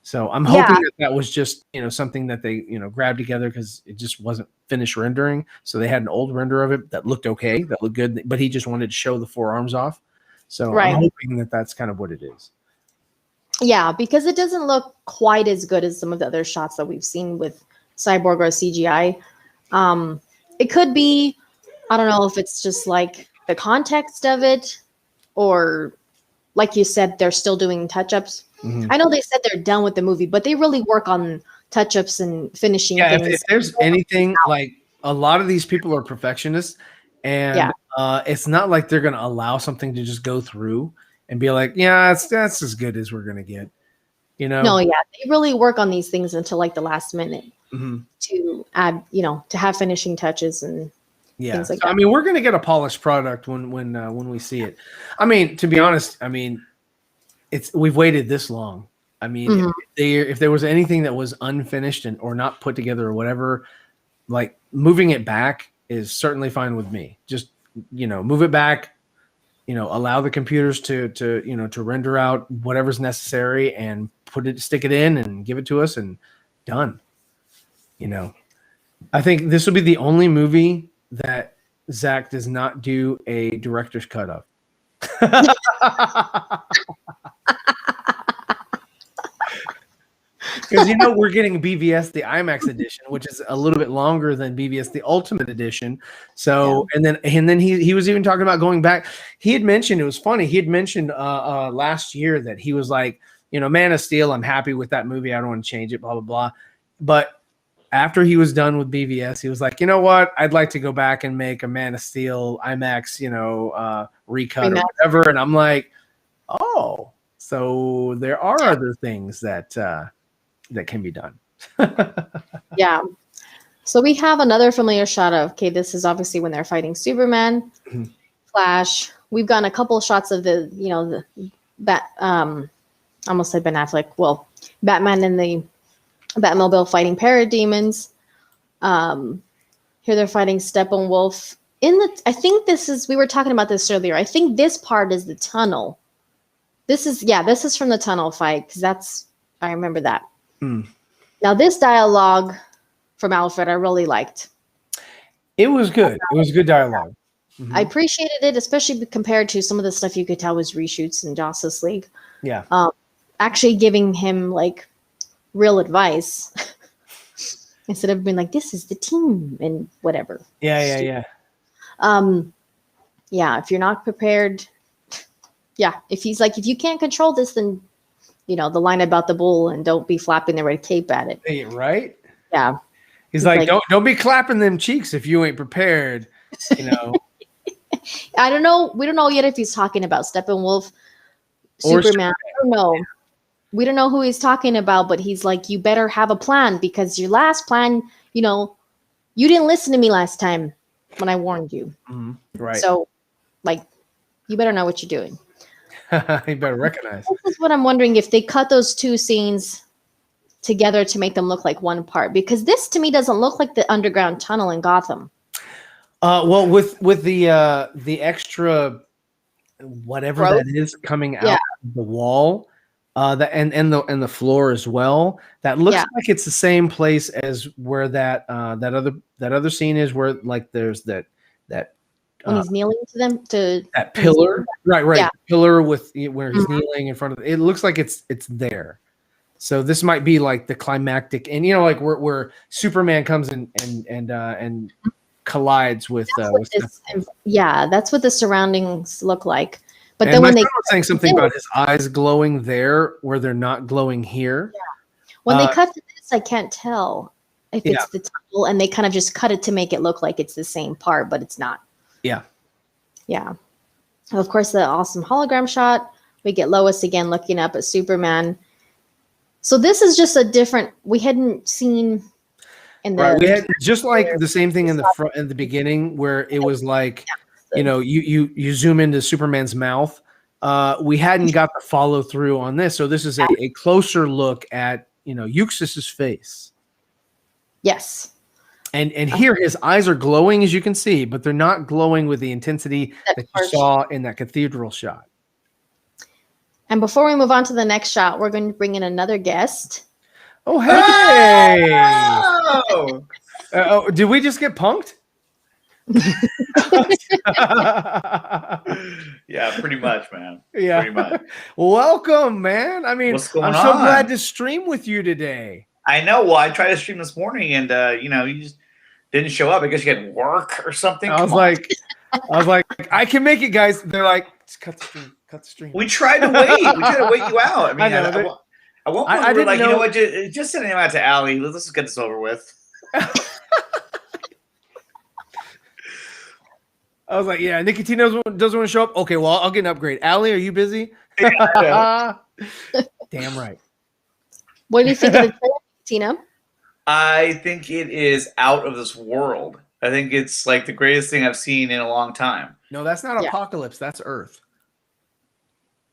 So I'm hoping that was just, something that they, grabbed together because it just wasn't finished rendering. So they had an old render of it that looked okay, that looked good, but he just wanted to show the forearms off. So I'm hoping that that's kind of what it is. Yeah, because it doesn't look quite as good as some of the other shots that we've seen with Cyborg or CGI. It could be, I don't know if it's just like the context of it, or like you said, they're still doing touch-ups. Mhm. I know they said they're done with the movie, but they really work on touch-ups and finishing Yeah, things. if there's anything, like a lot of these people are perfectionists, and it's not like they're going to allow something to just go through and be like, yeah, that's as good as we're going to get. You know? No, yeah, they really work on these things until like the last minute Mhm. to add, to have finishing touches and things like So, that. I mean, we're going to get a polished product when we see it. I mean, to be honest, I mean, we've waited this long. I mean, Mhm. if there was anything that was unfinished or not put together or whatever, like moving it back is certainly fine with me. Just move it back. Allow the computers to render out whatever's necessary and stick it in and give it to us and done. I think this will be the only movie that Zach does not do a director's cut of. Because we're getting BVS the IMAX edition, which is a little bit longer than BVS the Ultimate edition. So and then he was even talking about going back. He had mentioned, it was funny. He had mentioned last year that he was like, Man of Steel, I'm happy with that movie. I don't want to change it, blah blah blah. But after he was done with BVS, he was like, you know what? I'd like to go back and make a Man of Steel IMAX, recut or whatever. And I'm like, oh, so there are other things that can be done. Yeah. So we have another familiar shot of, okay, this is obviously when they're fighting Superman, Flash. We've gotten a couple of shots of the I almost said Ben Affleck. Well, Batman and the Batmobile fighting parademons. Here they're fighting Steppenwolf. I think we were talking about this earlier. I think this part is the tunnel. This is from the tunnel fight, because I remember that. Now, this dialogue from Alfred, I really liked. It was good. It was good dialogue. I appreciated it, especially compared to some of the stuff you could tell was reshoots in Justice League. Yeah. Actually giving him like real advice instead of being like, this is the team and whatever. Yeah. Yeah, if you're not prepared, if he's like, if you can't control this, then the line about the bull and don't be flapping the red cape at it. Hey, right? Yeah. He's like, don't be clapping them cheeks if you ain't prepared. I don't know. We don't know yet if he's talking about Steppenwolf, Superman. I don't know. We don't know who he's talking about, but he's like, you better have a plan, because your last plan, you didn't listen to me last time when I warned you. Right. So, you better know what you're doing. You better recognize. This is what I'm wondering, if they cut those two scenes together to make them look like one part, because this to me doesn't look like the underground tunnel in Gotham. Well, with the extra whatever Growth? that is coming out of the wall, and the floor as well, that looks like it's the same place as where that other scene is, where like there's that when he's kneeling to them, to that pillar, right, pillar with where he's kneeling in front of it. It looks like it's there. So this might be like the climactic, and like where Superman comes and collides with. That's what the surroundings look like. But and then when they were saying something about his eyes glowing there, where they're not glowing here. Yeah. When they cut to this, I can't tell if it's the tunnel, and they kind of just cut it to make it look like it's the same part, but it's not. Yeah. Yeah. Of course, the awesome hologram shot. We get Lois again looking up at Superman. So this is just a different. We hadn't seen in the. We had just like the same thing in the front in the beginning, where it was like, you zoom into Superman's mouth. We hadn't got the follow through on this, so this is a closer look at Euxis's face. Yes. And here his eyes are glowing, as you can see, but they're not glowing with the intensity that you saw in that cathedral shot. And before we move on to the next shot, we're going to bring in another guest. Oh, hey! Oh! Did we just get punked? Yeah, pretty much, man. Yeah. Pretty much. Welcome, man. I mean, I'm so glad to stream with you today. I know. Well, I tried to stream this morning, and you just didn't show up. I guess you had work or something. I was like, I can make it, guys. They're like, just cut the stream. Cut the stream. We tried to wait. We tried to wait you out. I mean, I know, at one point, I we were didn't like, know. you know what? Just send him out to Allie. Let's just get this over with. I was like, yeah, Nicotino doesn't want to show up. Okay, well, I'll get an upgrade. Allie, are you busy? Yeah. Damn right. What do you think of the trailer, Tina? I think it is out of this world. I think it's like the greatest thing I've seen in a long time. No, that's not Yeah. Apocalypse. That's Earth.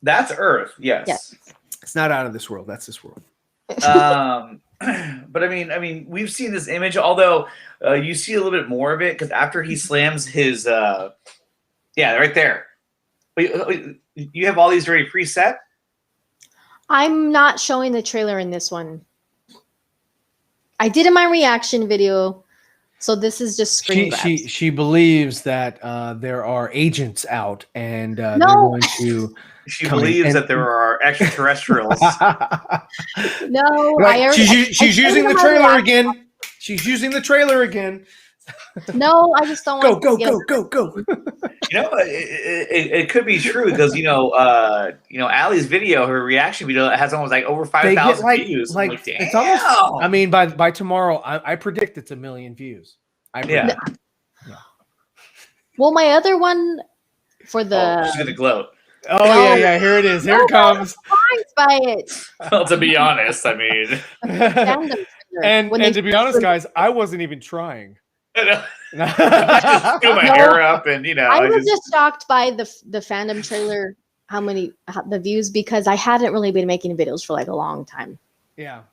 That's Earth, yes. Yes. It's not out of this world. That's this world. But I mean, we've seen this image, although you see a little bit more of it because after he slams his, right there. Wait, you have all these already preset? I'm not showing the trailer in this one. I did in my reaction video, so this is just screen grabs. She believes that there are agents out, and they're No. going to. She believes that there are extraterrestrials. No, Like, she's using the trailer reaction. again. She's using the trailer again. No, I just don't Go, want go. You know, it could be true because Allie's video, her reaction video, has almost like over 5,000 views. I'm like, damn. It's almost. I mean, by tomorrow, I predict it's 1 million views. Yeah. Well, my other one for the she's gonna gloat. Oh yeah. Here it is. Here it comes. surprised by it. Well, to be honest, I mean, and to be honest, guys, I wasn't even trying. I just threw my hair up, and I was just shocked by the fandom trailer, the views, because I hadn't really been making videos for like a long time. Yeah.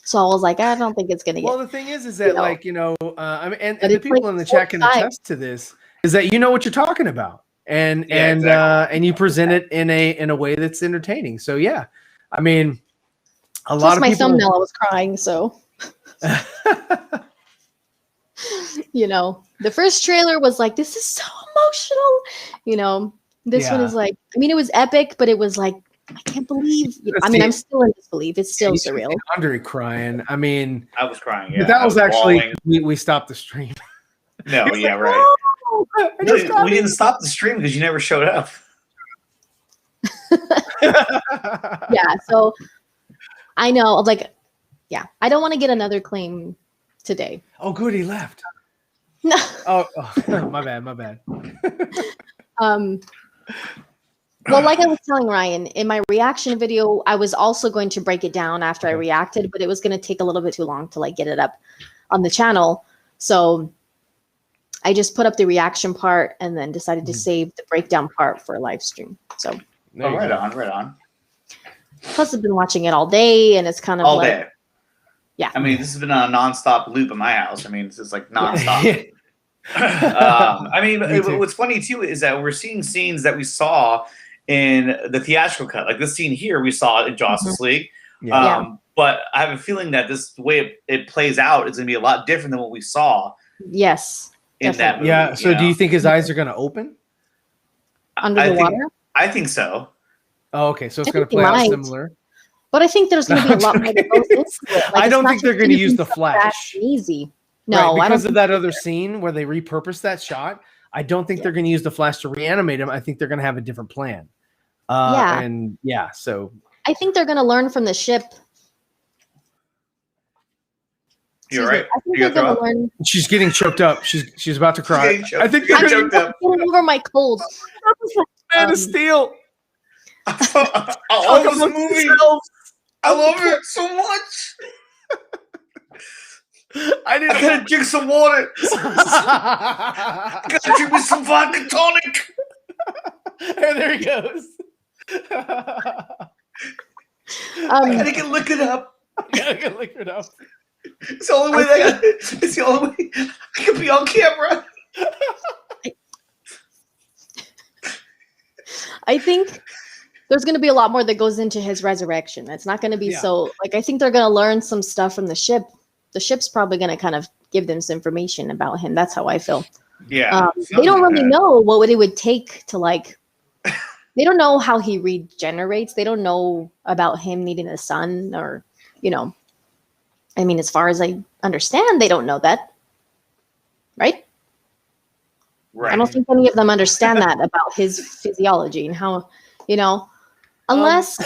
So I was like, I don't think it's gonna get. Well, the thing is that I mean, and But the it's people like in the chat can 45. attest to this, is that you know what you're talking about, and exactly. and you present it in a way that's entertaining. So yeah, I mean, a Plus lot of my people. thumbnail, I was crying, so. The first trailer was like, this is so emotional. This one is like, I mean, it was epic, but it was like, I can't believe. I mean, I'm still in disbelief. It's still surreal. Andre crying. I mean, I was crying. Yeah, but that was actually bawling. we stopped the stream. No, yeah, right. No, We didn't stop the stream because you never showed up. Yeah, so I know, like, yeah, I don't want to get another claim today. Oh, good, he left. No. Oh, my bad. Well, like I was telling Ryan, in my reaction video, I was also going to break it down after I reacted, but it was going to take a little bit too long to like get it up on the channel. So I just put up the reaction part and then decided to save the breakdown part for a live stream. So Right on. Plus, I've been watching it all day, and it's kind of All like, day. Yeah. I mean, this has been a nonstop loop in my house. I mean, this is like nonstop. I mean, what's funny too is that we're seeing scenes that we saw in the theatrical cut. Like this scene here, we saw it in Justice League. But I have a feeling that the way it plays out is going to be a lot different than what we saw. Yes. In that movie, yeah. So, do you think his eyes are going to open under the water? I think so. Oh, okay. So it's going to play out similar. But I think there's going to be a lot more that goes into it. Like, I don't think they're going to use the flash. Easy. No, right, because of that other scene where they repurposed that shot. I don't think they're going to use the flash to reanimate him. I think they're going to have a different plan. So I think they're going to learn from the ship. You're right. I think they're going to learn. She's getting choked up. She's about to cry. I think they're choked up. Getting over my cold. Man of Steel. I love this movie. I love it so much. I gotta drink some water. I gotta drink me some vodka tonic. And there he goes. I gotta get lick it up. It's the only way it's the only way I can be on camera. I think there's going to be a lot more that goes into his resurrection. It's not going to be so, like, I think they're going to learn some stuff from the ship. The ship's probably going to kind of give them some information about him. That's how I feel. Yeah. They don't really know what it would take to, like, they don't know how he regenerates. They don't know about him needing a son or, I mean, as far as I understand, they don't know that, right? Right. I don't think any of them understand that about his physiology and how, unless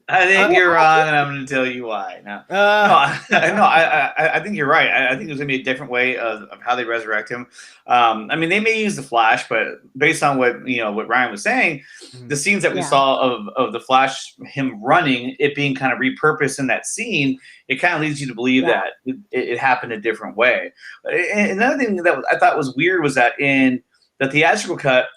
I think you're wrong, and I'm going to tell you why. No, I think you're right. I think there's going to be a different way of how they resurrect him. I mean, they may use the Flash, but based on what Ryan was saying, the scenes that we saw of the Flash, him running, it being kind of repurposed in that scene, it kind of leads you to believe that it happened a different way. And another thing that I thought was weird was that in the theatrical cut,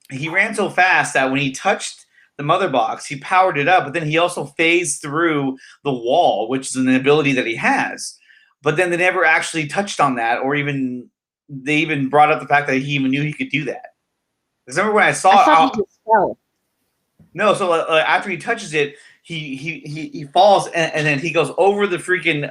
he ran so fast that when he touched the mother box, he powered it up, but then he also phased through the wall, which is an ability that he has. But then they never actually touched on that, or they even brought up the fact that he even knew he could do that. Because remember when I saw it? No, so after he touches it, he falls and then he goes over the freaking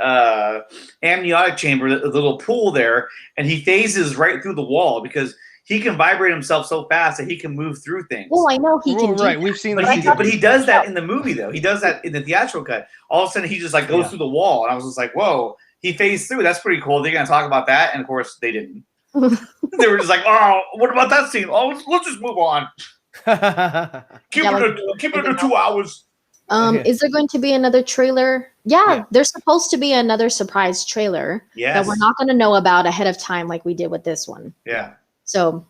amniotic chamber, the little pool there, and he phases right through the wall because he can vibrate himself so fast that he can move through things. Oh, I know he can. Right, we've seen that. But he does that in the movie, though. He does that in the theatrical cut. All of a sudden, he just goes through the wall, and I was just like, "Whoa!" He phased through. That's pretty cool. They're gonna talk about that, and of course, they didn't. They were just like, "Oh, what about that scene? Oh, let's just move on. Keep it to 2 hours." Is there going to be another trailer? Yeah, there's supposed to be another surprise trailer that we're not going to know about ahead of time, like we did with this one. Yeah. So,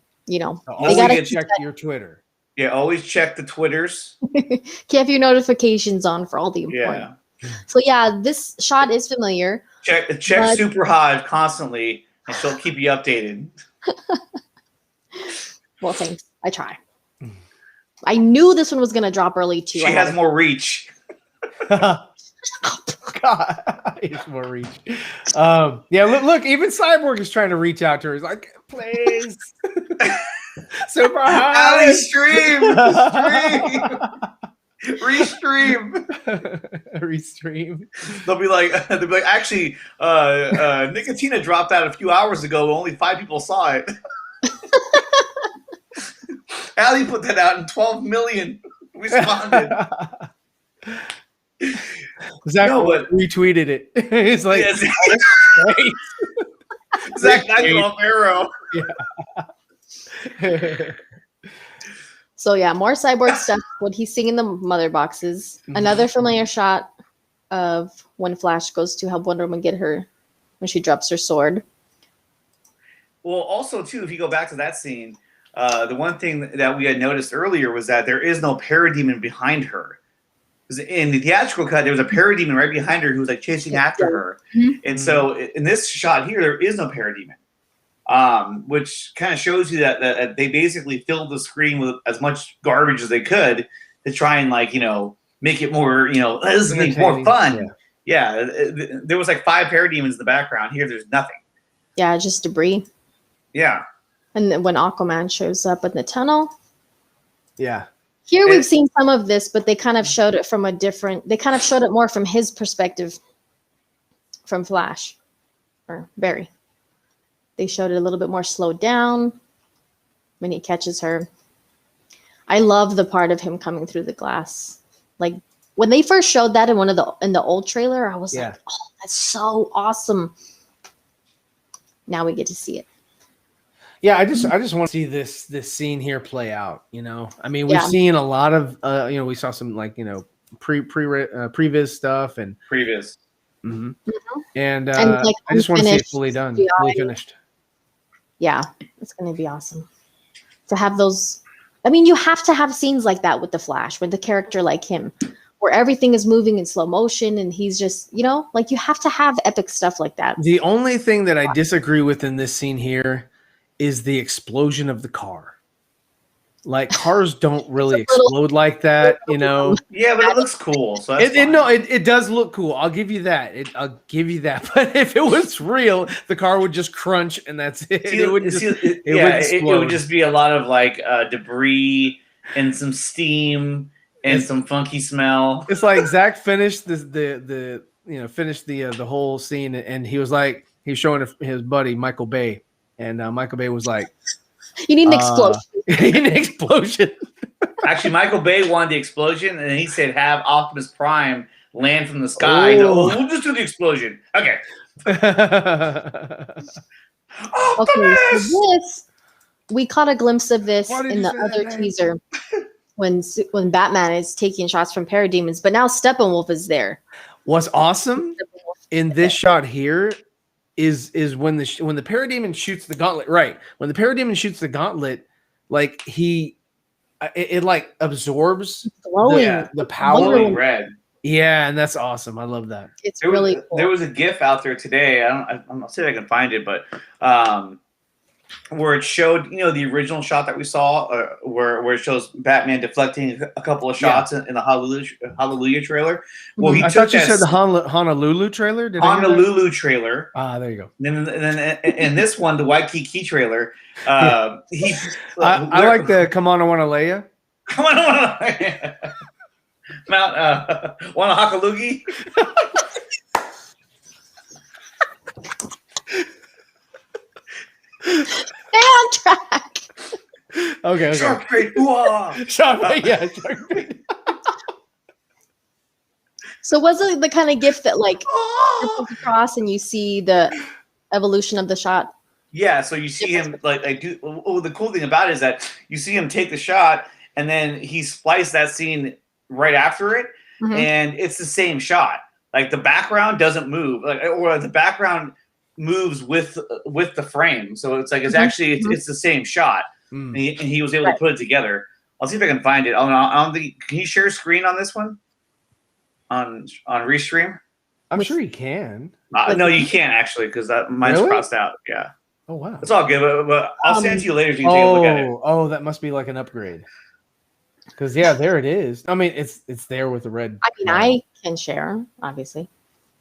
always got to check your Twitter. Yeah, always check the Twitters. Keep your notifications on for all the important. Yeah. So this shot is familiar. Check Super Hive constantly, and she'll keep you updated. Well, thanks. I try. I knew this one was going to drop early too. She has more reach. God, he has more reach. Look, even Cyborg is trying to reach out to her. He's like, please. Super high. Ali, stream. Restream. They'll be like, actually, Nicotina dropped out a few hours ago. Only 5 people saw it. Ali put that out and 12 million responded. Zack retweeted it. It's like, Zack Snyder's off arrow. So more Cyborg stuff when he's singing the mother boxes. Another familiar shot of when Flash goes to help Wonder Woman get her when she drops her sword. Well, also too, if you go back to that scene, the one thing that we had noticed earlier was that there is no parademon behind her. Because in the theatrical cut, there was a parademon right behind her who was chasing after her. And so in this shot here, there is no parademon. Which kind of shows you that they basically filled the screen with as much garbage as they could to try and make it more, this is more fun. Yeah. There was 5 parademons in the background. Here, there's nothing. Yeah, just debris. Yeah. And then when Aquaman shows up in the tunnel. Yeah. Here we've seen some of this, but they kind of showed it from they kind of showed it more from his perspective from Flash or Barry. They showed it a little bit more slowed down when he catches her. I love the part of him coming through the glass. Like when they first showed that in the old trailer, I was like, "Oh, that's so awesome!" Now we get to see it. Yeah, I just want to see this scene here play out. I mean, we've seen a lot of we saw some previs stuff and previs. Mm-hmm. And I just want to see it fully done, fully finished. Yeah, it's going to be awesome to have those. I mean, you have to have scenes like that with the Flash, with the character like him, where everything is moving in slow motion and he's just, you have to have epic stuff like that. The only thing that I disagree with in this scene here is the explosion of the car. Cars don't really explode like that, Yeah, but it looks cool. So it does look cool. I'll give you that. But if it was real, the car would just crunch and that's it. It would just be a lot of debris and some steam and some funky smell. It's like Zack finished the whole scene and he was showing his buddy Michael Bay, and Michael Bay was like, "You need an explosion." You need an explosion. Actually, Michael Bay wanted the explosion, and he said, "Have Optimus Prime land from the sky. We'll just do the explosion. Okay. Okay, so this we caught a glimpse of this in the other teaser when Batman is taking shots from parademons, but now Steppenwolf is there. What's awesome in this shot here is when the parademon shoots the gauntlet. Right, when the parademon shoots the gauntlet, like it like absorbs the power. Glowing red. Yeah, and that's awesome. I love that. It's really cool. There was a GIF out there today. I'm not saying I can find it, but where it showed, the original shot that we saw, where it shows Batman deflecting a couple of shots in the Hallelujah trailer. Well, I thought you said the Honolulu trailer. Honolulu trailer. Ah, there you go. And then in this one, the Waikiki trailer, I like the "Come on, I want to lay ya." Come on, I want to lay ya. Mount Wanahakalugi. Stay on track. Okay. Shark bait. Shark bait. So was it the kind of gift that like ripples across and you see the evolution of the shot? Yeah. So you see him like do. Oh, the cool thing about it is that you see him take the shot and then he spliced that scene right after it, and it's the same shot. Like the background doesn't move, or the background moves with the frame. So it's like it's actually it's the same shot, and he was able to put it together. I'll see if I can find it. Can you share screen on this one? On Restream? I'm sure you can. No, you can't actually because mine's crossed out. Yeah. Oh wow. It's all good, but I'll send it to you later so you can take a look at it. Oh, that must be like an upgrade. Because there it is. I mean, it's there with the red. I mean, I can share, obviously.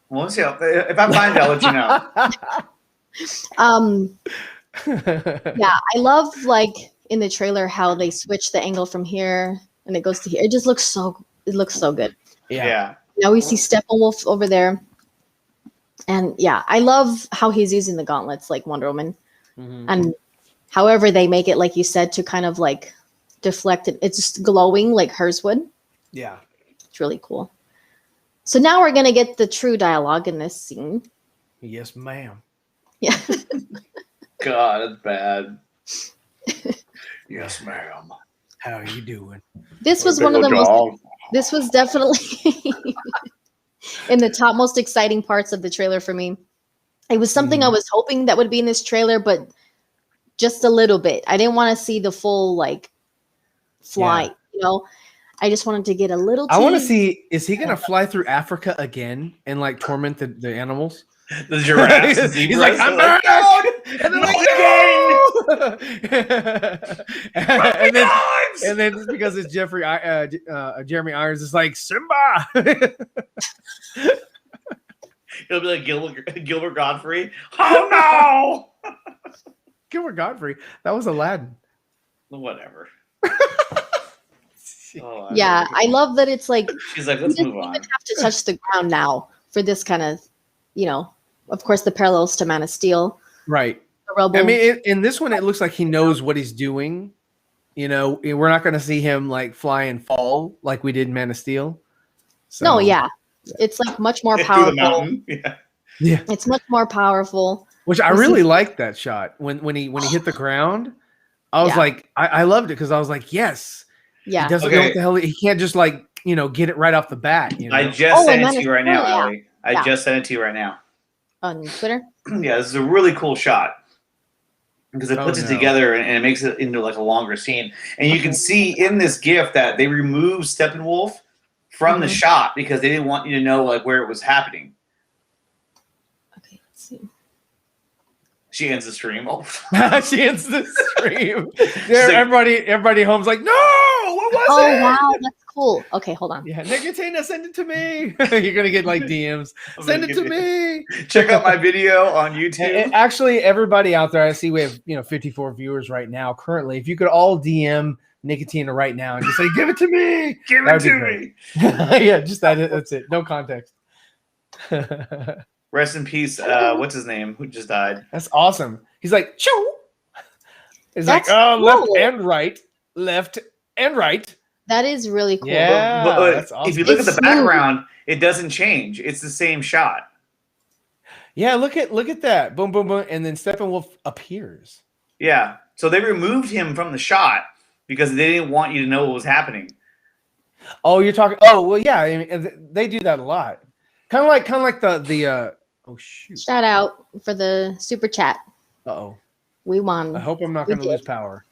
Well, let's see. If I find it, I'll let you know. Yeah, I love like in the trailer how they switch the angle from here and it goes to here. It just looks so good. Yeah. Now we see Steppenwolf over there. And yeah, I love how he's using the gauntlets like Wonder Woman. And however they make it, like you said, to kind of like deflect it. It's just glowing like hers would. Yeah. It's really cool. So now we're going to get the true dialogue in this scene. Yes, ma'am. Yeah. God, that's bad. Yes, ma'am. How are you doing? This was one of the most... This was definitely in the top most exciting parts of the trailer for me. It was something I was hoping that would be in this trailer, but just a little bit. I didn't want to see the full like fly, I just wanted to get a little I want to see, is he going to fly through Africa again and like torment the animals? The giraffes. He's like, I'm back! And then and then because it's Jeremy Irons, it's like Simba. He'll be like Gilbert Godfrey. Oh no! Gilbert Godfrey. That was Aladdin. Whatever. Yeah, I love that it's like she's like, let's move on. You don't even have to touch the ground now for this kind of, of course, the parallels to Man of Steel. Right. I mean, in this one, it looks like he knows what he's doing. We're not going to see him like fly and fall like we did in Man of Steel. So, no, yeah. It's like much more powerful. Yeah. It's much more powerful. Which I really liked that shot when he hit the ground. I was like, I loved it because I was like, yes. Yeah. He doesn't know what the hell. He can't just like, get it right off the bat. I just sent it to you right now, Allie. I just sent it to you right now. On Twitter? Yeah, this is a really cool shot. Because it puts it together and it makes it into like a longer scene. And you can see in this GIF that they removed Steppenwolf from the shot because they didn't want you to know like where it was happening. Okay, let's see. She ends the stream. She ends the stream. Everybody home's like, no, what was it? Oh wow, that's cool. Okay, hold on. Yeah, Nicotina, send it to me. You're gonna get like DMs. Send it to me. Check out my video on YouTube. Actually, everybody out there, I see we have 54 viewers right now. Currently, if you could all DM Nicotina right now and just say, "Give it to me." Give it to me. Yeah, just that's it. No context. Rest in peace. What's his name? Who just died? That's awesome. He's like, "Shoo." It's That's like, cool. left and right, left and right. That is really cool. Yeah, but that's awesome. If you look at the background, it doesn't change. It's the same shot. Yeah, look at that. Boom, boom, boom. And then Steppenwolf appears. Yeah. So they removed him from the shot because they didn't want you to know what was happening. Oh, you're talking. Oh, well, yeah. I mean, they do that a lot. Kind of like the. Oh shoot! Shout out for the super chat. Uh-oh. We won. I hope I'm not going to lose power.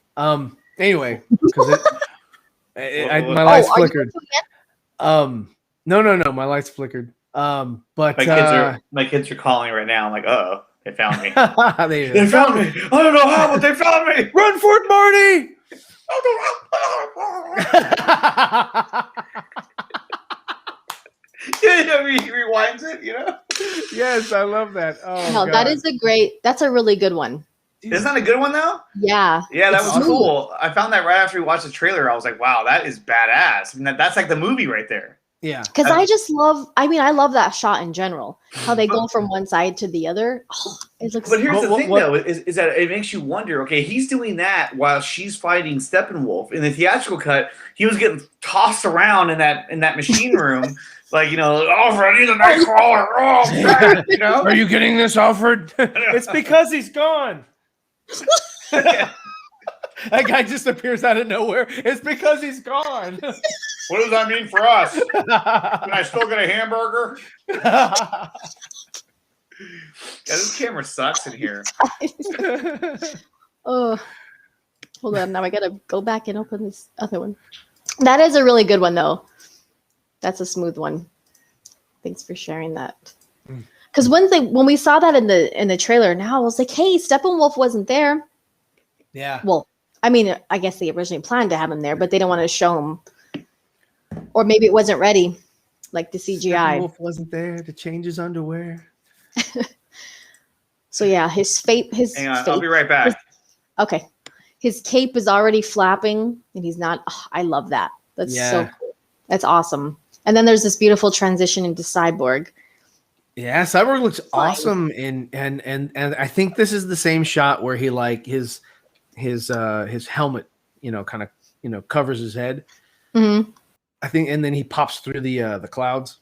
Anyway, because my lights flickered. No, my lights flickered. But my kids are calling right now. I'm like, uh-oh, they found me. they found me. I don't know how, but they found me. Run for it, Marty! Yeah, he rewinds it, you know? Yes, I love that. Oh, no, God. that's a really good one. Isn't that a good one, though? Yeah. Yeah, that was cool. I found that right after we watched the trailer. I was like, wow, that is badass. I mean, that's like the movie right there. Yeah. Because I love that shot in general. How they go from one side to the other. Oh, it looks. But here's the thing, though, is that it makes you wonder, okay, he's doing that while she's fighting Steppenwolf. In the theatrical cut, he was getting tossed around in that machine room. Like, you know, Alfred, he's a nice crawler. Oh, man, you know? Are you getting this, Alfred? It's because he's gone. That guy just appears out of nowhere. It's because he's gone. What does that mean for us? Can I still get a hamburger? Yeah, this camera sucks in here. Oh, hold on. Now I gotta go back and open this other one. That is a really good one, though. That's a smooth one. Thanks for sharing that. Because when we saw that in the trailer, now I was like, hey, Steppenwolf wasn't there. Yeah. Well, I mean, I guess they originally planned to have him there, but they didn't want to show him. Or maybe it wasn't ready, like the CGI. Steppenwolf wasn't there to change his underwear. So yeah, Hang on, I'll be right back. Okay. His cape is already flapping, and he's not. Oh, I love that. That's so cool. That's awesome. And then there's this beautiful transition into Cyborg. Yeah, Cyborg looks awesome, and I think this is the same shot where he like his helmet, kind of covers his head. Mm-hmm. I think, and then he pops through the clouds.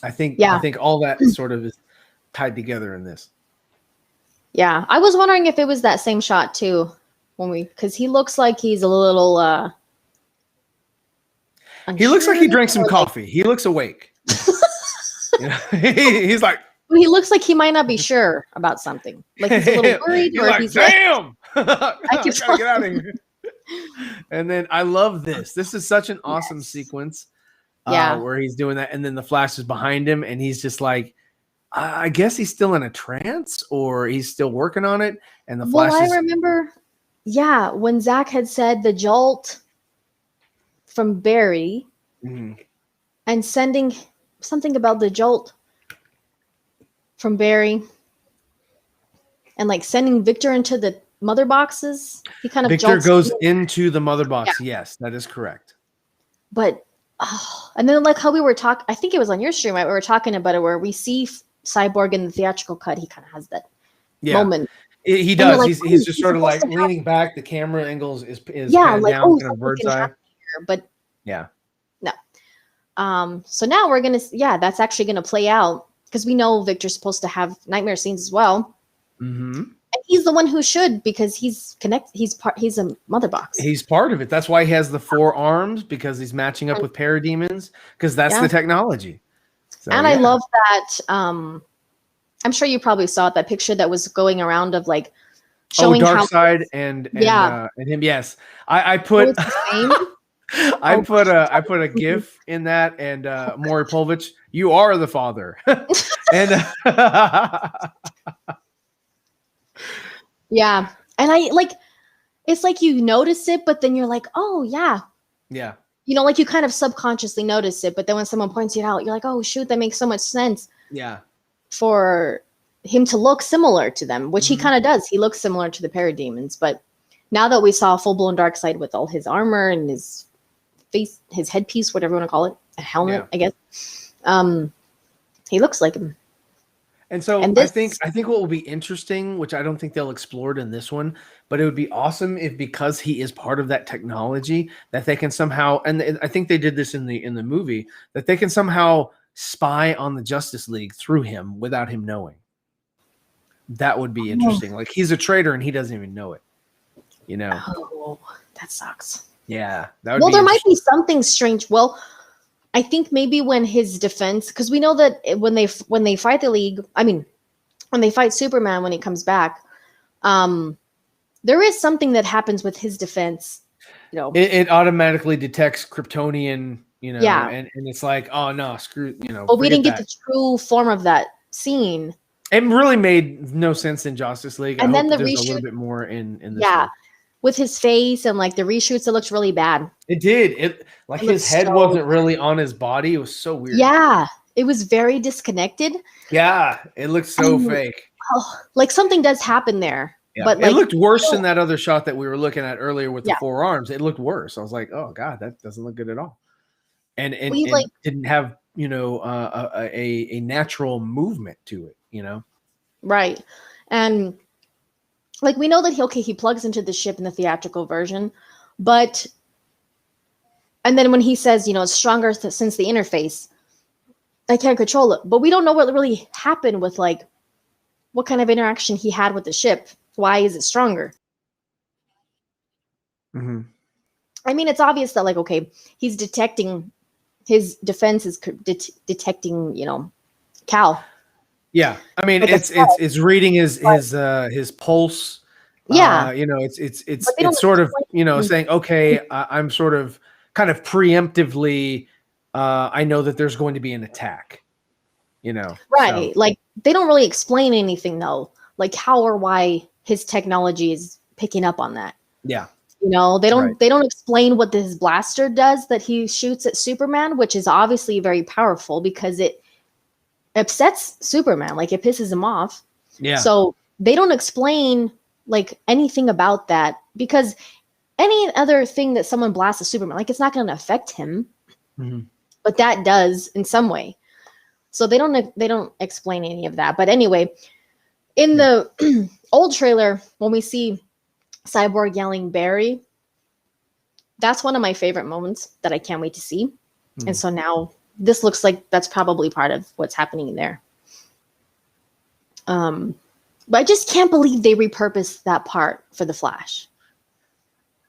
I think all that sort of is tied together in this. Yeah, I was wondering if it was that same shot too, because he looks like he's a little. He looks like he drank some coffee. He looks awake. He's like. He looks like he might not be sure about something. Like he's a little worried, or he's damn! I gotta get out of here. And then I love this. This is such an awesome sequence. Where he's doing that, and then the Flash is behind him, and he's just like, I guess he's still in a trance, or he's still working on it. And the Flash. Well, I remember, when Zack had said the jolt from Barry, and sending something about the jolt from Barry, and like sending Victor into the mother boxes. He kind of Victor goes into the mother box. Yeah. Yes, that is correct. But and then like how we were talking, I think it was on your stream, right? We were talking about it where we see Cyborg in the theatrical cut. He kind of has that moment. He does. Like, he's just sort of like leaning back. The camera angles is like, down, kind of bird's eye. Here, but no. So now we're gonna that's actually gonna play out because we know Victor's supposed to have nightmare scenes as well. Mm-hmm. And he's the one who should, because he's he's a mother box. He's part of it. That's why he has the 4 arms, because he's matching up with parademons, because that's the technology. So, and I love that. I'm sure you probably saw it, that picture that was going around of like showing Darkseid and him. Yes. I put I put a GIF in that, and Maury Povich, you are the father. And yeah. And I like, it's like you notice it, but then you're like, oh yeah. Yeah. Like you kind of subconsciously notice it, but then when someone points it out, you're like, oh shoot, that makes so much sense. Yeah. For him to look similar to them, which he kind of does. He looks similar to the parademons, but now that we saw full-blown Darkseid with all his armor and his face, his headpiece, whatever you want to call it, a helmet, I guess. He looks like him. And so And I think what will be interesting, which I don't think they'll explore it in this one, but it would be awesome if, because he is part of that technology, that they can somehow, and I think they did this in the movie, that they can somehow spy on the Justice League through him without him knowing. That would be interesting. Like, he's a traitor and he doesn't even know it. You know? Oh, that sucks. Yeah. That would Well, be there might be something strange. Well, I think maybe when his defense, because we know that when they fight the League, I mean, when they fight Superman when he comes back, there is something that happens with his defense. You know, it automatically detects Kryptonian. You know, Yeah. and it's like, oh no, screw. You know, but we didn't forget get the true form of that scene. It really made no sense in Justice League. And I then hope the there's a little reshoot- bit more in this Yeah, one. with his face and like the reshoots, it looked really bad. It did. It like It his looks head so wasn't really on his body. It was so weird. Yeah, it was very disconnected. Yeah, it looked so And- fake. Oh, like something does happen there. Yeah. But It like, looked worse than that other shot that we were looking at earlier with the Yeah. 4 arms. It looked worse. I was like, oh god, that doesn't look good at all. And We, and like- didn't have, you know, a natural movement to it, you know. right. And like we know that he plugs into the ship in the theatrical version, but and then when he says, you know, it's stronger since the interface, I can't control it. But we don't know what really happened with like what kind of interaction he had with the ship. Why is it stronger? Mm-hmm. I mean, it's obvious that like, okay, he's detecting his defense is detecting, you know, Cal. Yeah, I mean, Like a it's reading his pulse. Yeah. You know, it's But they don't sort of, explain- you know, saying, okay, I'm sort of kind of preemptively, I know that there's going to be an attack. You know, Right. so. Like they don't really explain anything though, like how or why his technology is picking up on that. Yeah, You know, they don't Right. they don't explain what this blaster does that he shoots at Superman, which is obviously very powerful because it upsets Superman, like it pisses him off. yeah. So they don't explain like anything about that because any other thing that someone blasts at Superman, like it's not going to affect him, Mhm. but that does in some way. So they don't explain any of that. But anyway, in the old trailer, when we see Cyborg yelling Barry, that's one of my favorite moments that I can't wait to see. And so now this looks like that's probably part of what's happening there. But I just can't believe they repurposed that part for the Flash.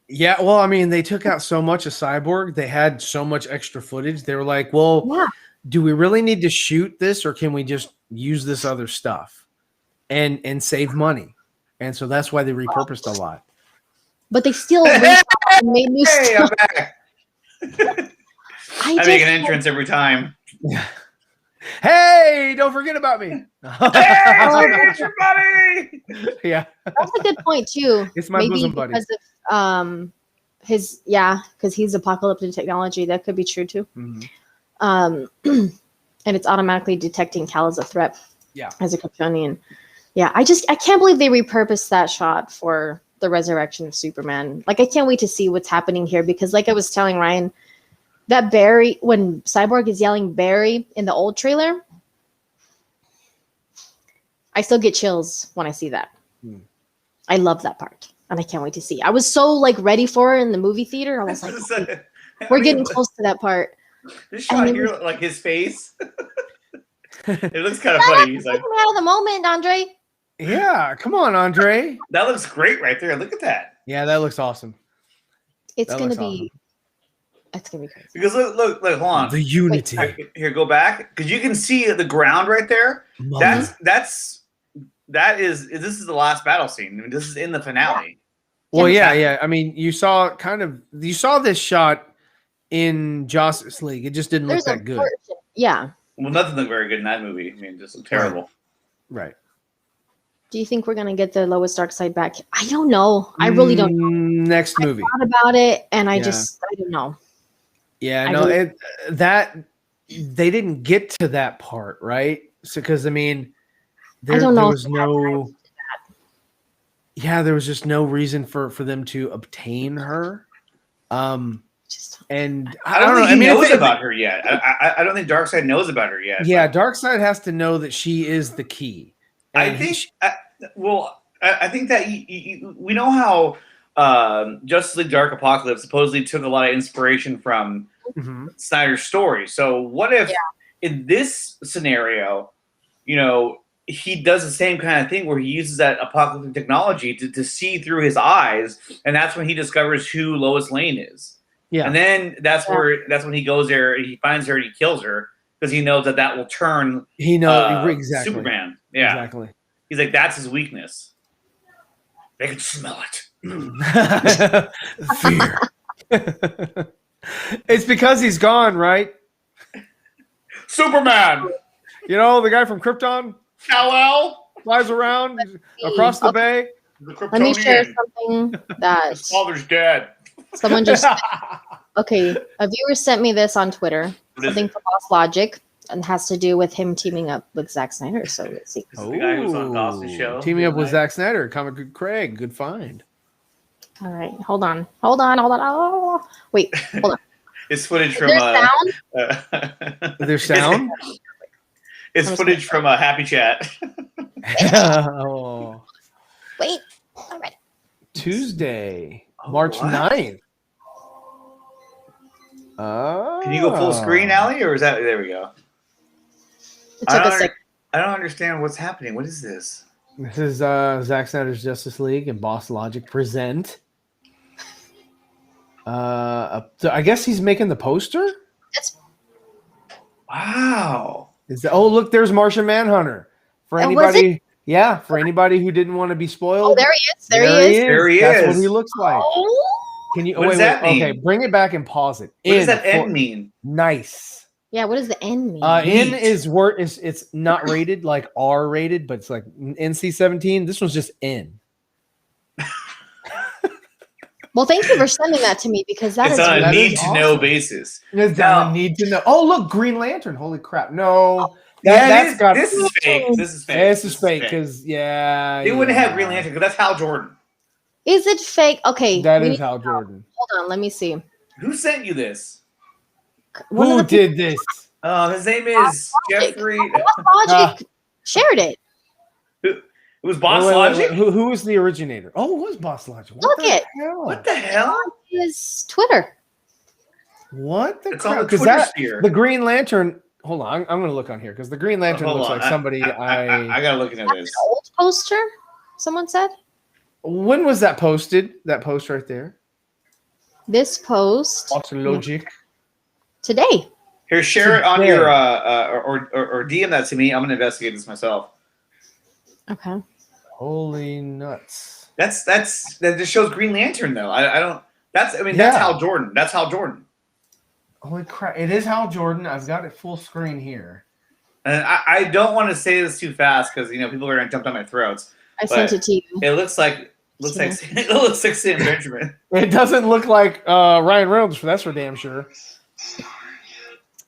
Yeah, well, I mean, they took out so much of Cyborg. They had so much extra footage. They were like, well, Yeah. do we really need to shoot this, or can we just use this other stuff and save money? And so that's why they repurposed a lot. But they still reshot and made new Hey, stuff. I'm back. I make an entrance every time. Hey, don't forget about me. Hey, it's your buddy. Yeah, That's a good point too. it's my Maybe bosom buddy. because of because he's apocalyptic technology. That could be true too. Mhm. And it's automatically detecting Cal as a threat. Yeah. As a Kryptonian. Yeah, I can't believe they repurposed that shot for the resurrection of Superman. Like I can't wait to see what's happening here because like I was telling Ryan, that Barry, when Cyborg is yelling Barry in the old trailer, I still get chills when I see that. I love that part. And I can't wait to see. I was so like ready for it in the movie theater. I was like, we're getting close to that part. This shot And here, like his face. It looks kind of funny. He's like, Take me out of the moment, Andre. Yeah, come on, Andre. that looks great right there. Look at that. Yeah, that looks awesome. It's That gonna looks be it's gonna be crazy. Because look, hold on. The unity. Here, go back. Because you can see the ground right there. Mother. This is the last battle scene. I mean, this is in the finale. Well, Yeah. yeah. I mean, you saw this shot in Justice League. It just didn't look that good. version. Yeah. Well, nothing looked very good in that movie. I mean, just looked terrible. Right. Do you think we're gonna get the Lois Darkseid back? I don't know. I really don't know. Next movie. I thought about it and I Yeah. I don't know. Yeah, I no, really- they didn't get to that part, right? So, because I mean, I don't know there if was they had no, yeah, there was just no reason for them to obtain her. And I don't think he knows about her yet. I don't think Darkseid knows about her yet. Yeah, Darkseid has to know that she is the key. And I think that we know how Justice League Dark Apokolips supposedly took a lot of inspiration from Snyder's story. So what if in this scenario, he does the same kind of thing where he uses that apocalyptic technology to see through his eyes, and that's when he discovers who Lois Lane is. Yeah. And then that's when he goes there, he finds her and he kills her because he knows that will turn exactly Superman. Yeah. Exactly. He's like, that's his weakness. They can smell it. Fear. It's because he's gone, right? Superman. The guy from Krypton? Kal-El flies around across the bay. Let me share something that his father's dead. Someone just a viewer sent me this on Twitter. Something from Boss Logic, and has to do with him teaming up with Zack Snyder. So let's see. The guy who's on Dawson's show. Teaming up with Zack Snyder, Comic Good Craig. Good find. All right, hold on. Oh, wait, hold on. It's footage from sound. There's sound. It's footage from a Happy Chat. Oh. Wait. All right. Tuesday, March 9th. Can you go full screen, Allie, or is that there we go? It took a second. I don't understand what's happening. What is this? This is Zack Snyder's Justice League and Boss Logic present. I guess he's making the poster. Wow. Look, there's Martian Manhunter. For anybody, for anybody who didn't want to be spoiled. Oh, there he is. There he is. That's what he looks like. Oh. Can you? What does that mean? Okay, bring it back and pause it. What does that N mean? Nice. Yeah, what does the N mean? N is word. It's not rated like R rated, but it's like NC-17. This one's just N. Well, thank you for sending that to me because it's on a need-to-know basis. It's on a need-to-know. Oh, look, Green Lantern. Holy crap. No. This is fake. This is fake because, they wouldn't have Green Lantern because that's Hal Jordan. Is it fake? Okay. That is Hal Jordan. Hold on. Let me see. Who sent you this? Who did this? His name is Jeffrey. Logic shared it. It was Boss Logic? Who was the originator? Oh, it was Boss Logic. What the hell? His Twitter. What the crap? On the Twitter sphere. The Green Lantern. Hold on, I'm going to look on here because the Green Lantern looks like somebody I got to look into this. An old poster, someone said. When was that posted? That post right there? This post. Boss Logic. Today. Here, share it on your or DM that to me. I'm going to investigate this myself. Okay. Holy nuts! That just shows Green Lantern though. I don't. That's Hal Jordan. That's Hal Jordan. Holy crap! It is Hal Jordan. I've got it full screen here. And I don't want to say this too fast because people are gonna jump down my throats. I sent it to you. It looks like Sam Benjamin. It doesn't look like Ryan Reynolds. That's for damn sure.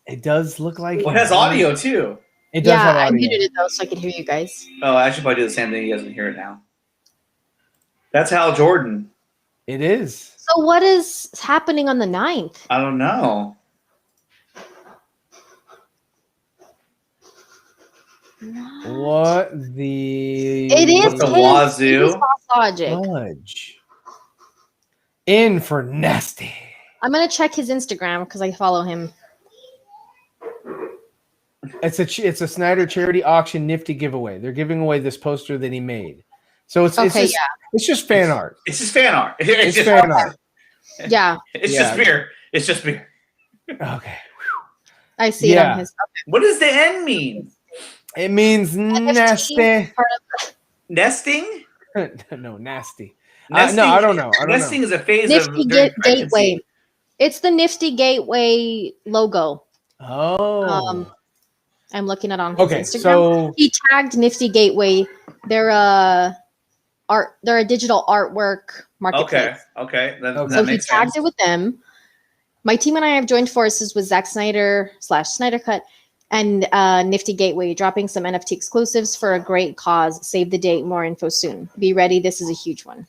It does look like. Well, it has audio too. It does have audio. I muted it though, so I could hear you guys. Oh, I should probably do the same thing. You guys can hear it now. That's Hal Jordan. It is. So what is happening on the 9th? I don't know. What the? It is the wazoo. Logic. Fudge. In for nasty. I'm gonna check his Instagram because I follow him. It's a Snyder charity auction nifty giveaway. They're giving away this poster that he made. So it's just fan art. It's just fan art. It's just fan art. Yeah. It's just beer. It's just beer. Okay. I see it on his. Okay. What does the N mean? It means nasty. Nesting? No, nasty. Nesting, no, I don't know. Nesting is a phase Nifty of Gateway. It's the Nifty Gateway logo. Oh. I'm looking at on his Instagram. So he tagged Nifty Gateway. They're a digital artwork marketplace. Okay. So he tagged it with them. My team and I have joined forces with Zack Snyder / Snyder Cut and Nifty Gateway, dropping some NFT exclusives for a great cause. Save the date. More info soon. Be ready. This is a huge one.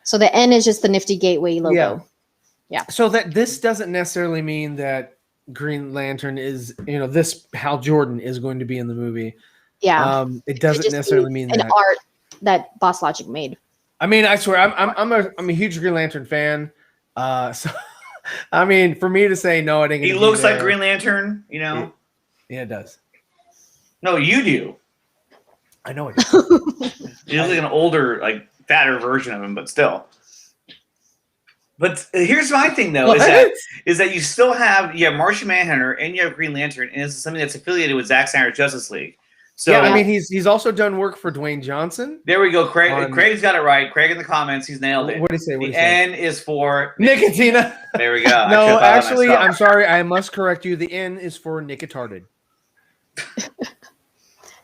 So the N is just the Nifty Gateway logo. Yeah. So that this doesn't necessarily mean that Green Lantern is, this Hal Jordan is going to be in the movie. Yeah. It doesn't necessarily mean an that art that Boss Logic made. I mean, I swear, I'm a huge Green Lantern fan. So I mean, for me to say no, it ain't gonna He be looks like there. Green Lantern, Yeah, it does. No, you do. I know it does. You look like an older, like fatter version of him, but still. But here's my thing, though, is that you still have Martian Manhunter and you have Green Lantern, and it's something that's affiliated with Zack Snyder's Justice League. So yeah, I mean, he's also done work for Dwayne Johnson. There we go. Craig's got it right. Craig in the comments, he's nailed it. What did he say? The N is for Nicotina. There we go. No, actually, I'm sorry. I must correct you. The N is for Nicotarded.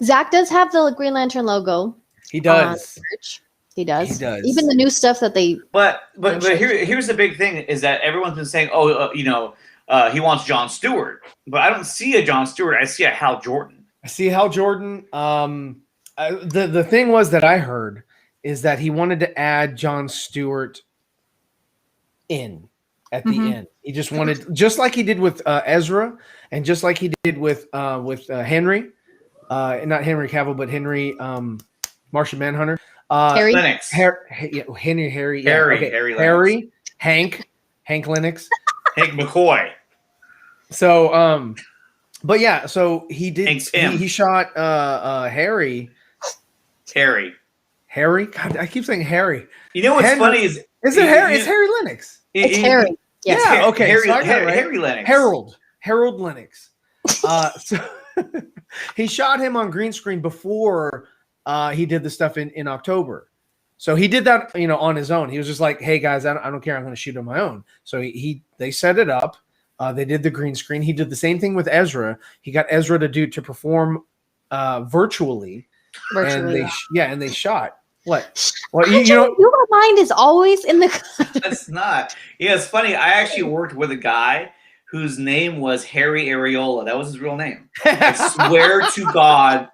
Zach does have the Green Lantern logo. He does. He does. He does. Even the new stuff that they. But here's the big thing is that everyone's been saying, he wants Jon Stewart, but I don't see a Jon Stewart. I see a Hal Jordan. I see Hal Jordan. The thing was that I heard is that he wanted to add Jon Stewart in at the end. He just wanted, just like he did with Ezra, and just like he did with Henry, not Henry Cavill, but Henry Martian Manhunter. Harry Lennox. Harry Hank Lennox. Hank McCoy. So but yeah, so he did. He shot Harry. God, I keep saying Harry. You know what's funny is it Harry? It's Harry Lennox. It's Harry. Yes. Yeah. Okay. Harry Lennox. Harold Lennox. So he shot him on green screen before he did the stuff in October. So he did that, on his own. He was just like, "Hey guys, I don't care. I'm going to shoot on my own." So they set it up. They did the green screen. He did the same thing with Ezra. He got Ezra to perform virtually. And they shot. What? Well, your mind is always in the. That's not. Yeah, it's funny. I actually worked with a guy whose name was Harry Areola. That was his real name. I swear to God.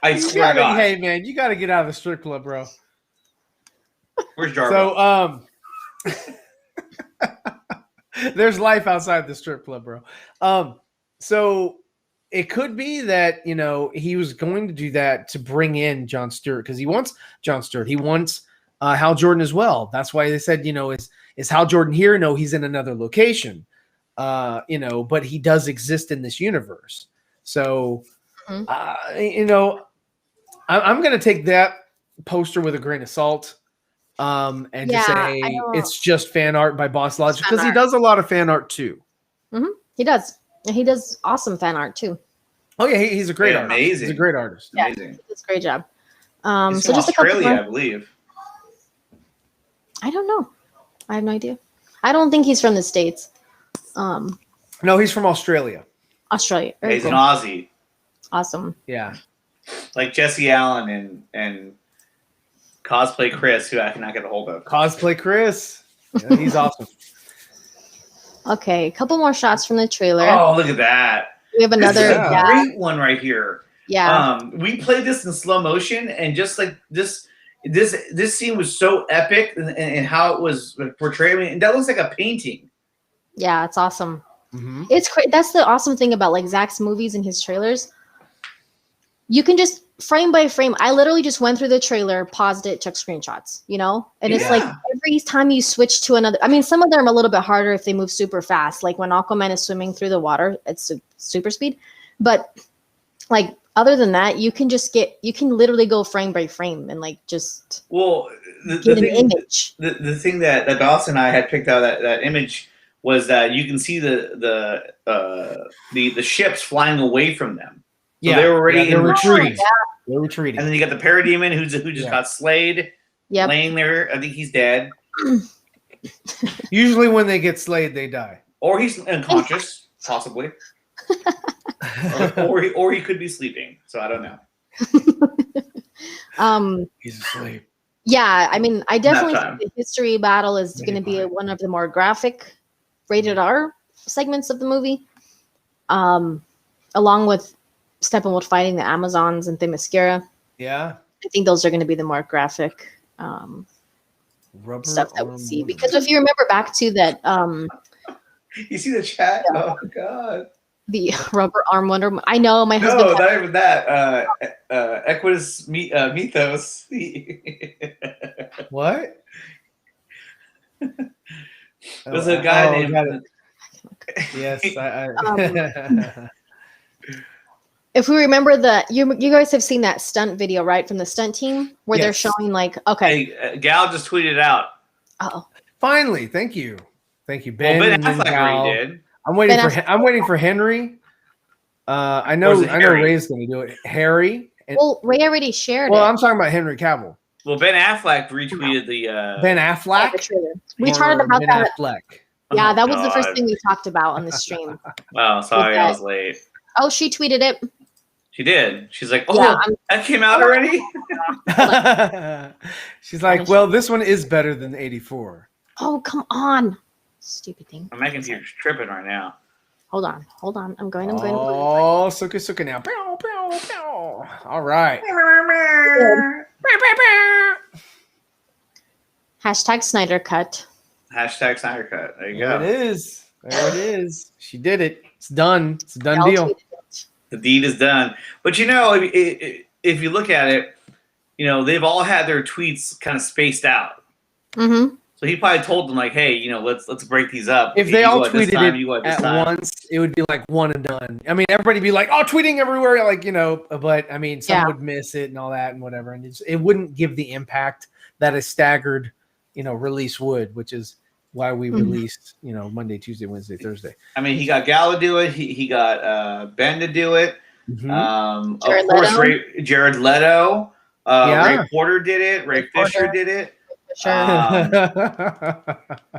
I swear to God. Hey man, you got to get out of the strip club, bro. Where's Jarbo? So there's life outside the strip club, bro. So it could be that, he was going to do that to bring in Jon Stewart because he wants Jon Stewart. He wants Hal Jordan as well. That's why they said, is Hal Jordan here? No, he's in another location, but he does exist in this universe. So, I'm going to take that poster with a grain of salt. And just say it's just fan art by Boss Logic because he does a lot of fan art too. He does. And he does awesome fan art too. Oh yeah, he's a great artist. Amazing. He's a great artist. Yeah, amazing. He does a great job. He's so from just Australia, a couple I believe. I don't know. I have no idea. I don't think he's from the States. No, he's from Australia. Australia. Yeah, he's an Aussie. Awesome. Yeah. Like Jesse Allen and Cosplay Chris, who I cannot get a hold of. Cosplay Chris. Yeah, he's awesome. Okay, a couple more shots from the trailer. Oh, look at that. We have another This is a great one right here. Yeah. We played this in slow motion, and just like this scene was so epic and how it was portrayed. I mean, that looks like a painting. Yeah, it's awesome. It's that's the awesome thing about like Zack's movies and his trailers. You can just frame by frame. I literally just went through the trailer, paused it, took screenshots, and it's like every time you switch to another. I mean, some of them are a little bit harder if they move super fast. Like when Aquaman is swimming through the water, it's super speed. But like other than that, you can literally go frame by frame and like just get an image. The thing that Dawson and I had picked out that image was that you can see the ships flying away from them. So they were already in retreat. They're retreating. And then you got the Parademon who just got slayed, laying there. I think he's dead. Usually when they get slayed, they die. Or he's unconscious, possibly. or he could be sleeping. So I don't know. He's asleep. Yeah, I mean, I definitely think the history battle is going to be one of the more graphic rated R segments of the movie. Along with Steppenwolf fighting the Amazons and Themyscira. Yeah. I think those are going to be the more graphic Rubber stuff that we arm see. wonder. Because if you remember back to that, You see the chat? Yeah. Oh God. the rubber arm Wonder Woman. I know my No, husband. not even that. Equus Mythos. What? There's a guy named. got it. Yes, If we remember you guys have seen that stunt video, right, from the stunt team where they're Yes. showing like, okay, Hey, Gal just tweeted out. oh, Finally, thank you, Ben. Well, Ben and then Affleck Gal. already did. I'm waiting Ben for I'm waiting for Henry. I Or know is it Harry? Ray's going to do it. Harry. well, Ray already shared Well, it. I'm talking about Henry Cavill. Well, Ben Affleck retweeted the. Ben The Affleck. trailer. We or talked about Ben that. Affleck. Yeah, Oh, that was the first God. thing we talked about on the stream. Oh, sorry, I was late. Oh, she tweeted it. She did. She's like, "Oh, Yeah, that came out already." She's like, well, this one is better than 84. Oh, come on. Stupid thing. My computer's tripping right now. Hold on. I'm going. Oh, suka now. Pow, pow, pow. All right. Hashtag Snyder Cut. Hashtag Snyder Cut. There you There go. it is. There it is. She did it. It's done. It's a done Y'all deal. tweeted it. The deed is done. But if you look at it, they've all had their tweets kind of spaced out. Mm-hmm. So he probably told them like, "Hey, let's break these up. If Okay, they you all go at this tweeted time, it you go at this at time." once, it would be like one and done. I mean, everybody would be like, oh, tweeting everywhere, like, but I mean, some Yeah. would miss it and all that and whatever. And it wouldn't give the impact that a staggered, release would, which is why we released, Monday, Tuesday, Wednesday, Thursday. I mean, he got Gal to do it. He got Ben to do it. Mhm. Of course, Jared Leto. Yeah. Ray Porter did it. Ray Fisher did it. Sure.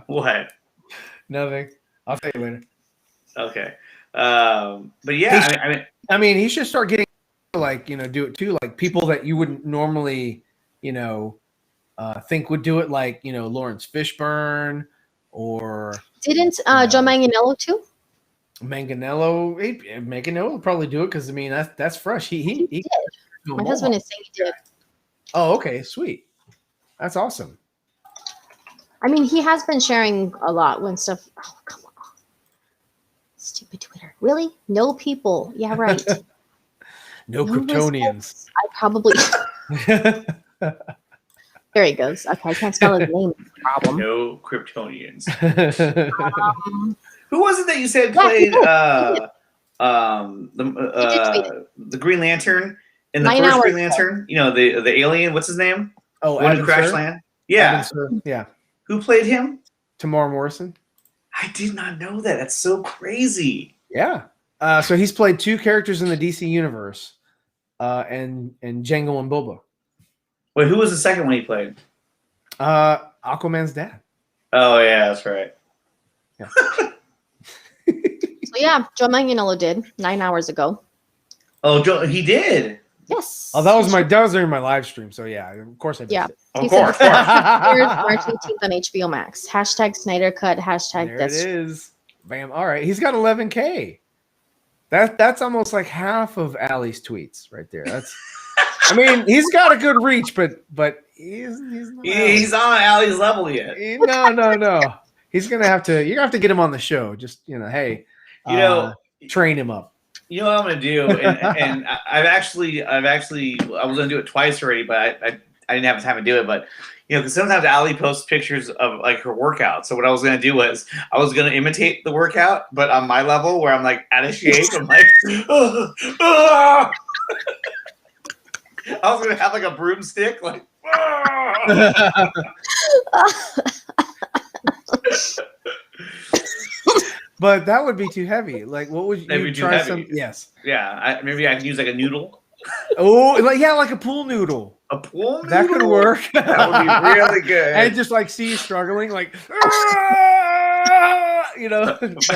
What? Nothing. I'll tell you later. Okay. But yeah, I mean, he should start getting do it too, like people that you wouldn't normally, think would do it, like Lawrence Fishburne or Didn't John Manganiello too? Manganiello. Manganiello will probably do it because I mean that's fresh. He did. My husband is saying he did. Oh, okay, sweet. That's awesome. I mean, he has been sharing a lot when stuff. Oh, come on. Stupid Twitter. Really? No people. Yeah, right. No Kryptonians. I probably. There he goes. Okay, I can't spell his name. Problem. no Kryptonians. Um, Who was it that you said Yeah, played tweet the Green Lantern in the 9 first hours Green ago. Lantern? The alien. What's his name? Oh, One who Adam crash Sir? land. Yeah. Adam Sir. Yeah. Who played him? Tamar Morrison. I did not know that. That's so crazy. Yeah. So he's played two characters in the DC universe, and Django and Boba. Wait, who was the second one he played? Aquaman's dad. Oh yeah, that's right. Yeah. So yeah, Joe Manganiello did 9 hours ago. Oh, Joe, he did. Yes. Oh, that was during my live stream. So yeah, of course I did. Yeah. Of He course. said, March 18th on HBO Max. Hashtag Snyder Cut. Hashtag There it that's is. Bam. All right. He's got 11K. That's almost like half of Allie's tweets right there. That's I mean, he's got a good reach, but he's not He's on Allie's level yet. No. He's gonna have to. You're gonna have to get him on the show. Just hey, train him up. You know what I'm gonna do, and I was gonna do it twice already, but I didn't have time to do it. But because sometimes Allie posts pictures of like her workout. So what I was gonna do was I was gonna imitate the workout, but on my level where I'm like out of shape. I'm like, I was gonna have like a broomstick, like. But that would be too heavy. Like, what would That'd you be too try? heavy. Yes. Yeah, maybe I can use like a noodle. Oh, like a pool noodle. A pool noodle? That could work. That would be really good. And just like see you struggling, like the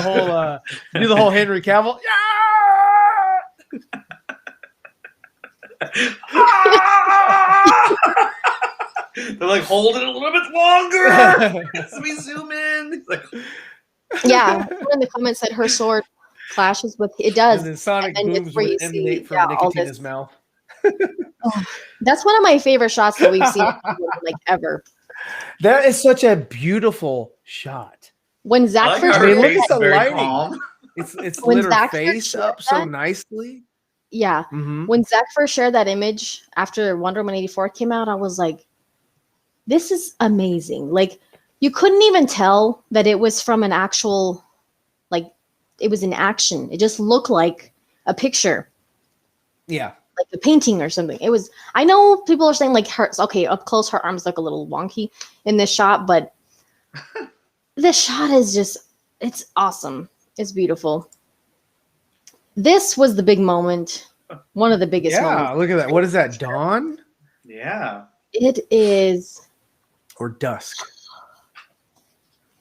whole do the whole Henry Cavill. They're like, hold it a little bit longer. Let me zoom in. Like, yeah. Someone in the comments said her sword clashes with it does. And then sonic And then booms where you would see, emanate from all Nicotina's this. mouth. That's one of my favorite shots that we've seen like ever. That is such a beautiful shot. When Zack I like first how her look face at the is very lighting. calm. It's When lit her Zack face first up shared so that- nicely. yeah, Mhm. when Zack first shared that image after Wonder Woman 84 came out, I was like, this is amazing. Like, you couldn't even tell that it was from an actual, like, it was in action. It just looked like a picture, Yeah. like a painting or something. It was, I know people are saying like okay, up close her arms look a little wonky in this shot, but this shot is just, it's awesome. It's beautiful. This was the big moment. One of the biggest Yeah, moments. look at that. What is that? Dawn Yeah. It is, or dusk?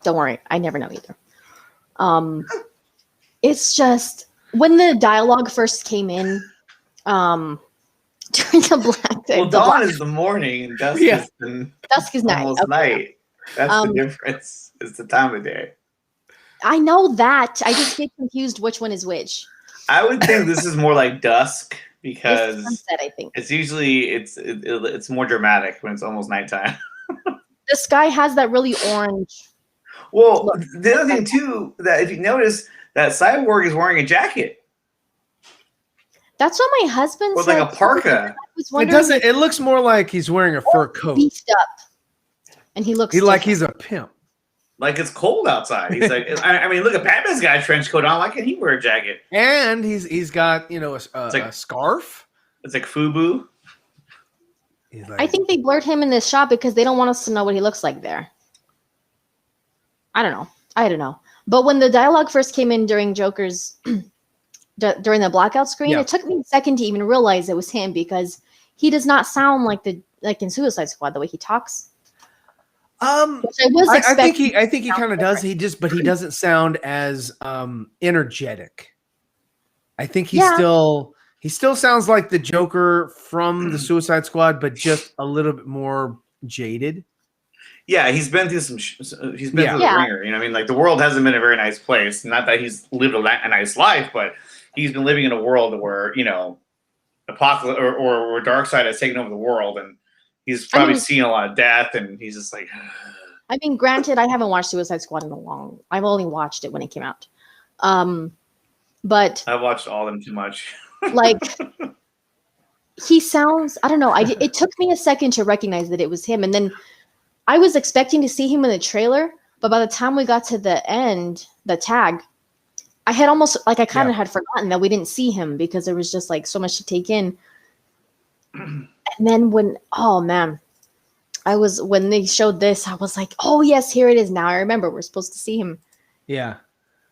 don't worry, I never know either. It's just when the dialogue first came in, during Well, dawn is the morning, and dusk is dusk is night. almost Okay. night. That's the difference. It's the time of day. I know that. I just get confused which one is which. I would think this is more like dusk It's because sunset, I think. it's usually it's more dramatic when it's almost nighttime. The sky has that really orange. Well, Look. the other thing too, that if you notice that Cyborg is wearing a jacket That's what my husband with said. like a parka. I was It wondering doesn't. It looks more like he's wearing a fur if coat. he's beefed up, and he looks Like different. he's a pimp. Like it's cold outside. He's like, I mean, look at Batman's got a trench coat on. Why can't he wear a jacket? And he's got a scarf. It's like FUBU. He's like, I think they blurred him in this shot because they don't want us to know what he looks like there. I don't know. But when the dialogue first came in during Joker's during the blackout screen, Yeah. it took me a second to even realize it was him because he does not sound like in Suicide Squad the way he talks. Which I was expecting. I think he kind of does. But he doesn't sound as energetic. I think he still sounds like the Joker from the Suicide Squad, but just a little bit more jaded. Yeah, he's been through he's been through the Yeah. ringer. You know, what I mean, like the world hasn't been a very nice place. Not that he's lived a nice life, but he's been living in a world where Apocalypse or Darkseid has taken over the world, and he's probably seen a lot of death, and he's just like. I mean, granted, I haven't watched Suicide Squad in a long. I've only watched it when it came out. But I've watched all of them too much. like, he sounds. I don't know. It took me a second to recognize that it was him, and then I was expecting to see him in the trailer, but by the time we got to the end, the tag, I had almost I kind of had forgotten that we didn't see him because there was just like so much to take in. And then when when they showed this, I was like, oh yes, here it is now. I remember we're supposed to see him. Yeah.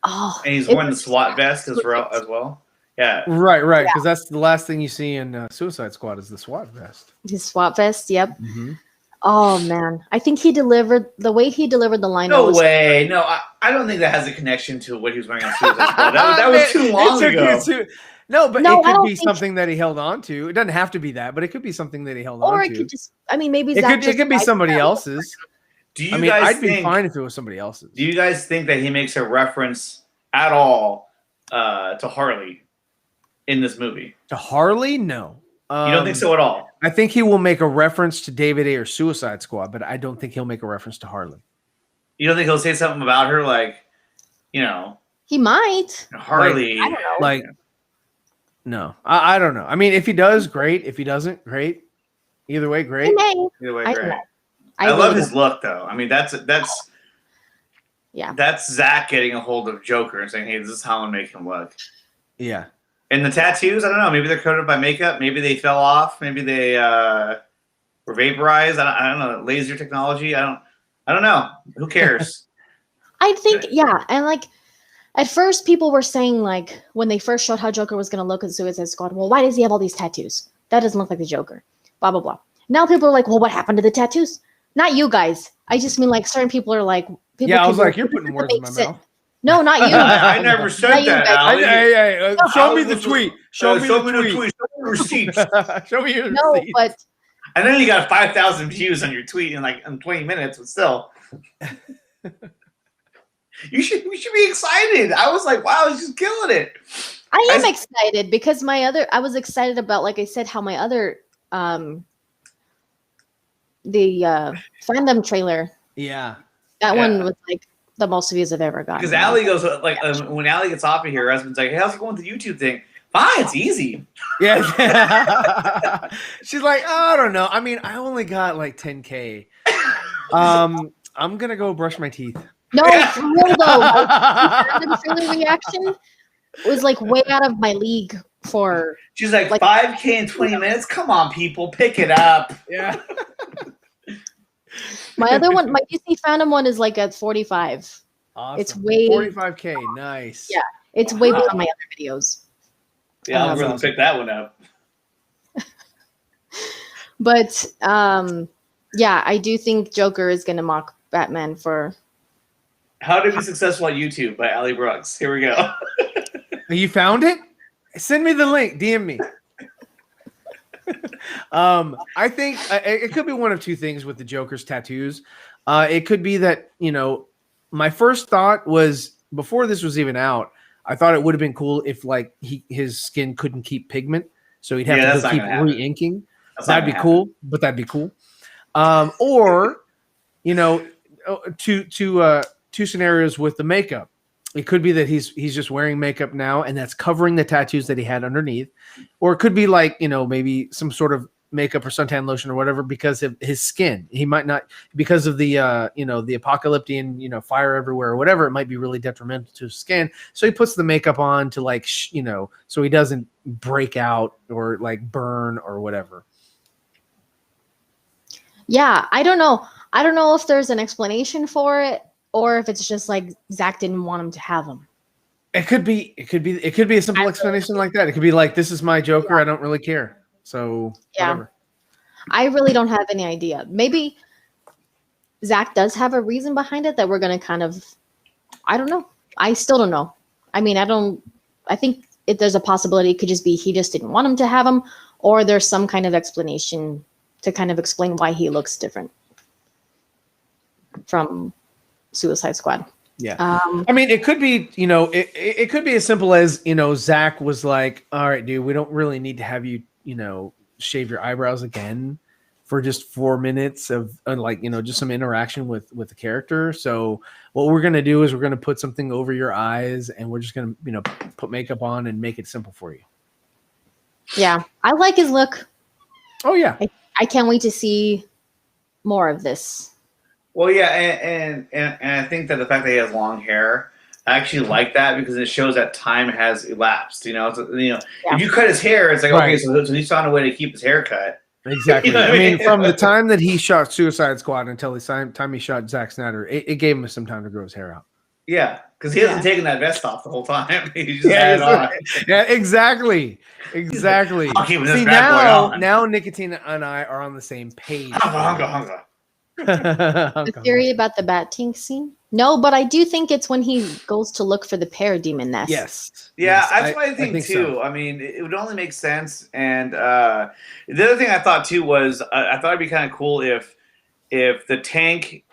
Oh, And he's wearing the SWAT vest as well. Yeah. Right. Because that's the last thing you see in Suicide Squad is the SWAT vest. His SWAT vest. Yep. Mm-hmm. Oh man, I think he delivered the way he delivered the line. No way. No, I don't think that has a connection to what he was wearing on Suicide Squad. That was too long ago. No, but No, it I could don't be think- something that he held on to. It doesn't have to be that, but it could be something that he held on Or to. it could just. I mean, maybe it Zack could be just somebody liked else's. Do you I mean, guys I'd be think? fine if it was somebody else's. Do you guys think that he makes a reference at all to Harley in this movie? To Harley? No. You don't think so at all? I think he will make a reference to David Ayer's Suicide Squad, but I don't think he'll make a reference to Harley. You don't think he'll say something about her, like, He might. Harley? I don't know. Like, no, I don't know. I mean, if he does, great. If he doesn't, great. Either way, He great. may. Either way, I great. don't know. I love really his look, though. I mean, that's Yeah. That's Zack getting a hold of Joker and saying, "Hey, this is how I'm gonna make him look." Yeah. And the tattoos, I don't know. Maybe they're coated by makeup. Maybe they fell off. Maybe they were vaporized. I don't know. Laser technology. I don't know. Who cares? I think, yeah. And like, at first, people were saying, like, when they first showed how Joker was going to look in Suicide Squad, well, why does he have all these tattoos? That doesn't look like the Joker. Blah, blah, blah. Now people are like, well, what happened to the tattoos? Not you guys. I just mean, like, certain people are like, I was like, you're putting words in my mouth. No, not you. I never said that, Allie. Hey, show me the tweet. Show me the tweet. Show me the receipts. Show me your No, receipts. but And then you got 5,000 views on your tweet in 20 minutes, but still. We should be excited. I was like, wow, he's just killing it. I am excited because I was excited about, like I said, how my other fandom trailer. Yeah. That one was like the most views I've ever gotten. Because Allie goes like when Allie gets off of here, her husband's like, "Hey, how's it going with the YouTube thing?" Fine, it's easy. Yeah. She's like, oh, I don't know. I mean, I only got like 10K. I'm gonna go brush my teeth. No, for real though. The trailer reaction was like way out of my league for. She's like 5K in 20 minutes. Come on, people, pick it up. Yeah. My other one, my DC fandom one, is like at 45. Awesome. It's way 45K. Nice. Yeah, it's way beyond my other videos. Yeah, I'm gonna pick that one up. But yeah, I do think Joker is gonna mock Batman for. How to Be Successful at YouTube by Allie Brooks. Here we go. You found it? Send me the link. DM me. I think it could be one of two things with the Joker's tattoos. It could be that, my first thought was, before this was even out, I thought it would have been cool if like his skin couldn't keep pigment, so he'd have to keep re-inking. That'd be cool, but that'd be cool. Or two scenarios with the makeup. It could be that he's just wearing makeup now, and that's covering the tattoos that he had underneath. Or it could be like, maybe some sort of makeup or suntan lotion or whatever because of his skin. He might not, because of the the apocalyptic, fire everywhere or whatever, it might be really detrimental to his skin. So he puts the makeup on to like so he doesn't break out or like burn or whatever. Yeah, I don't know. I don't know if there's an explanation for it or if it's just like Zack didn't want him to have them. It could be a simple explanation like that. It could be like, this is my Joker. I don't really care. So whatever. I really don't have any idea. Maybe Zack does have a reason behind it that we're going to kind of, I don't know. I still don't know. I mean, I think there's a possibility it could just be he just didn't want him to have them, or there's some kind of explanation to kind of explain why he looks different from Suicide Squad. Yeah. I mean, it could be, it could be as simple as, Zack was like, all right, dude, we don't really need to have you, shave your eyebrows again for just 4 minutes of just some interaction with the character. So what we're going to do is we're going to put something over your eyes and we're just going to, put makeup on and make it simple for you. Yeah. I like his look. Oh yeah. I can't wait to see more of this. Well, yeah, and I think that the fact that he has long hair, I actually like that because it shows that time has elapsed. If you cut his hair, it's like, okay, so he's found a way to keep his hair cut. Exactly. I mean, from the time that he shot Suicide Squad until the time he shot Zack Snyder, it gave him some time to grow his hair out. Yeah, because he hasn't taken that vest off the whole time. He just had it on. Yeah, exactly. I'll keep this See, bad boy on. now Nicotina and I are on the same page. Hunga. The theory about the Bat Tank scene? No, but I do think it's when he goes to look for the parademon nest. Yes. Yeah, that's what I think too. So. I mean, it would only make sense. And the other thing I thought too was I thought it'd be kind of cool if the tank.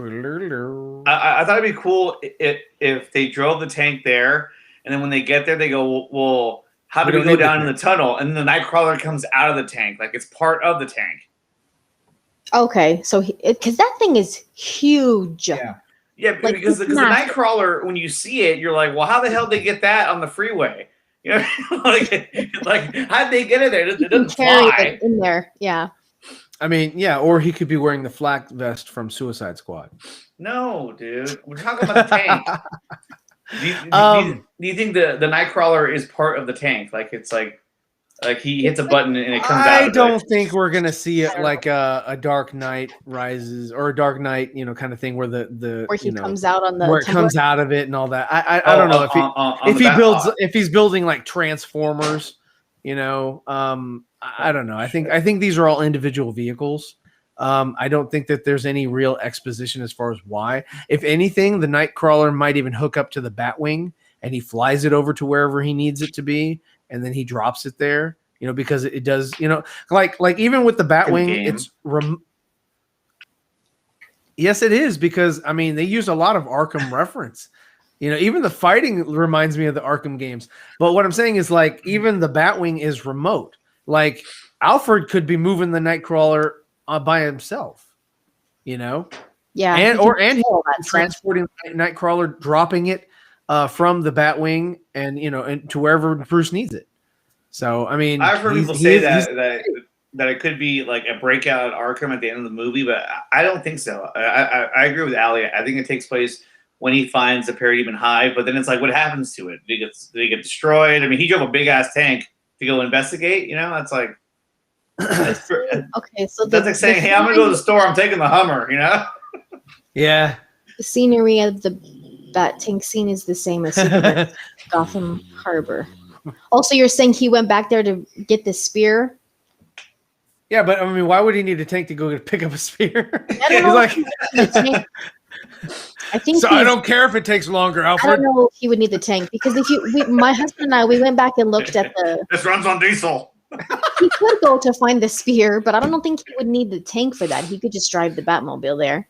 I thought it'd be cool if they drove the tank there, and then when they get there, they go, well, how do we go down in the tunnel? And then the Nightcrawler comes out of the tank, like it's part of the tank. Okay, so because that thing is huge. Yeah, because the Nightcrawler, when you see it, you're like, well, how the hell did they get that on the freeway? Like how'd they get it there? It doesn't fly in there. Yeah. I mean, yeah, or he could be wearing the flak vest from Suicide Squad. No, dude, we're talking about the tank. Do you think the Nightcrawler is part of the tank? Like it's like he hits a button and it comes out. I don't think we're gonna see it like a Dark Knight Rises or a Dark Knight, kind of thing where where he comes out on the where it comes out of it and all that. I don't know if he's building like Transformers, I don't know. I think these are all individual vehicles. I don't think that there's any real exposition as far as why. If anything, the Nightcrawler might even hook up to the Batwing and he flies it over to wherever he needs it to be. And then he drops it there, because it does, like even with the Batwing, it's yes, it is, because I mean they use a lot of Arkham reference. Even the fighting reminds me of the Arkham games. But what I'm saying is like even the Batwing is remote. Like Alfred could be moving the Nightcrawler by himself, you know. Yeah, and transporting Nightcrawler, dropping it from the Batwing, and and to wherever Bruce needs it. So I mean, I've heard people say that it could be like a breakout at Arkham at the end of the movie, but I don't think so. I agree with Ali. I think it takes place when he finds the Parademon Hive, but then it's like, what happens to it? Did it get destroyed? I mean, he drove a big ass tank to go investigate. It's like, okay, so that's like saying, hey, I'm gonna go to the store. I'm taking the Hummer. Yeah. The scenery of the Bat Tank scene is the same as Superman's Gotham Harbor. Also, you're saying he went back there to get the spear? Yeah, but I mean, why would he need a tank to go pick up a spear? I don't know. I think. So I don't care if it takes longer, Alfred. I don't know if he would need the tank because my husband and I, we went back and looked at the. This runs on diesel. He could go to find the spear, but I don't think he would need the tank for that. He could just drive the Batmobile there.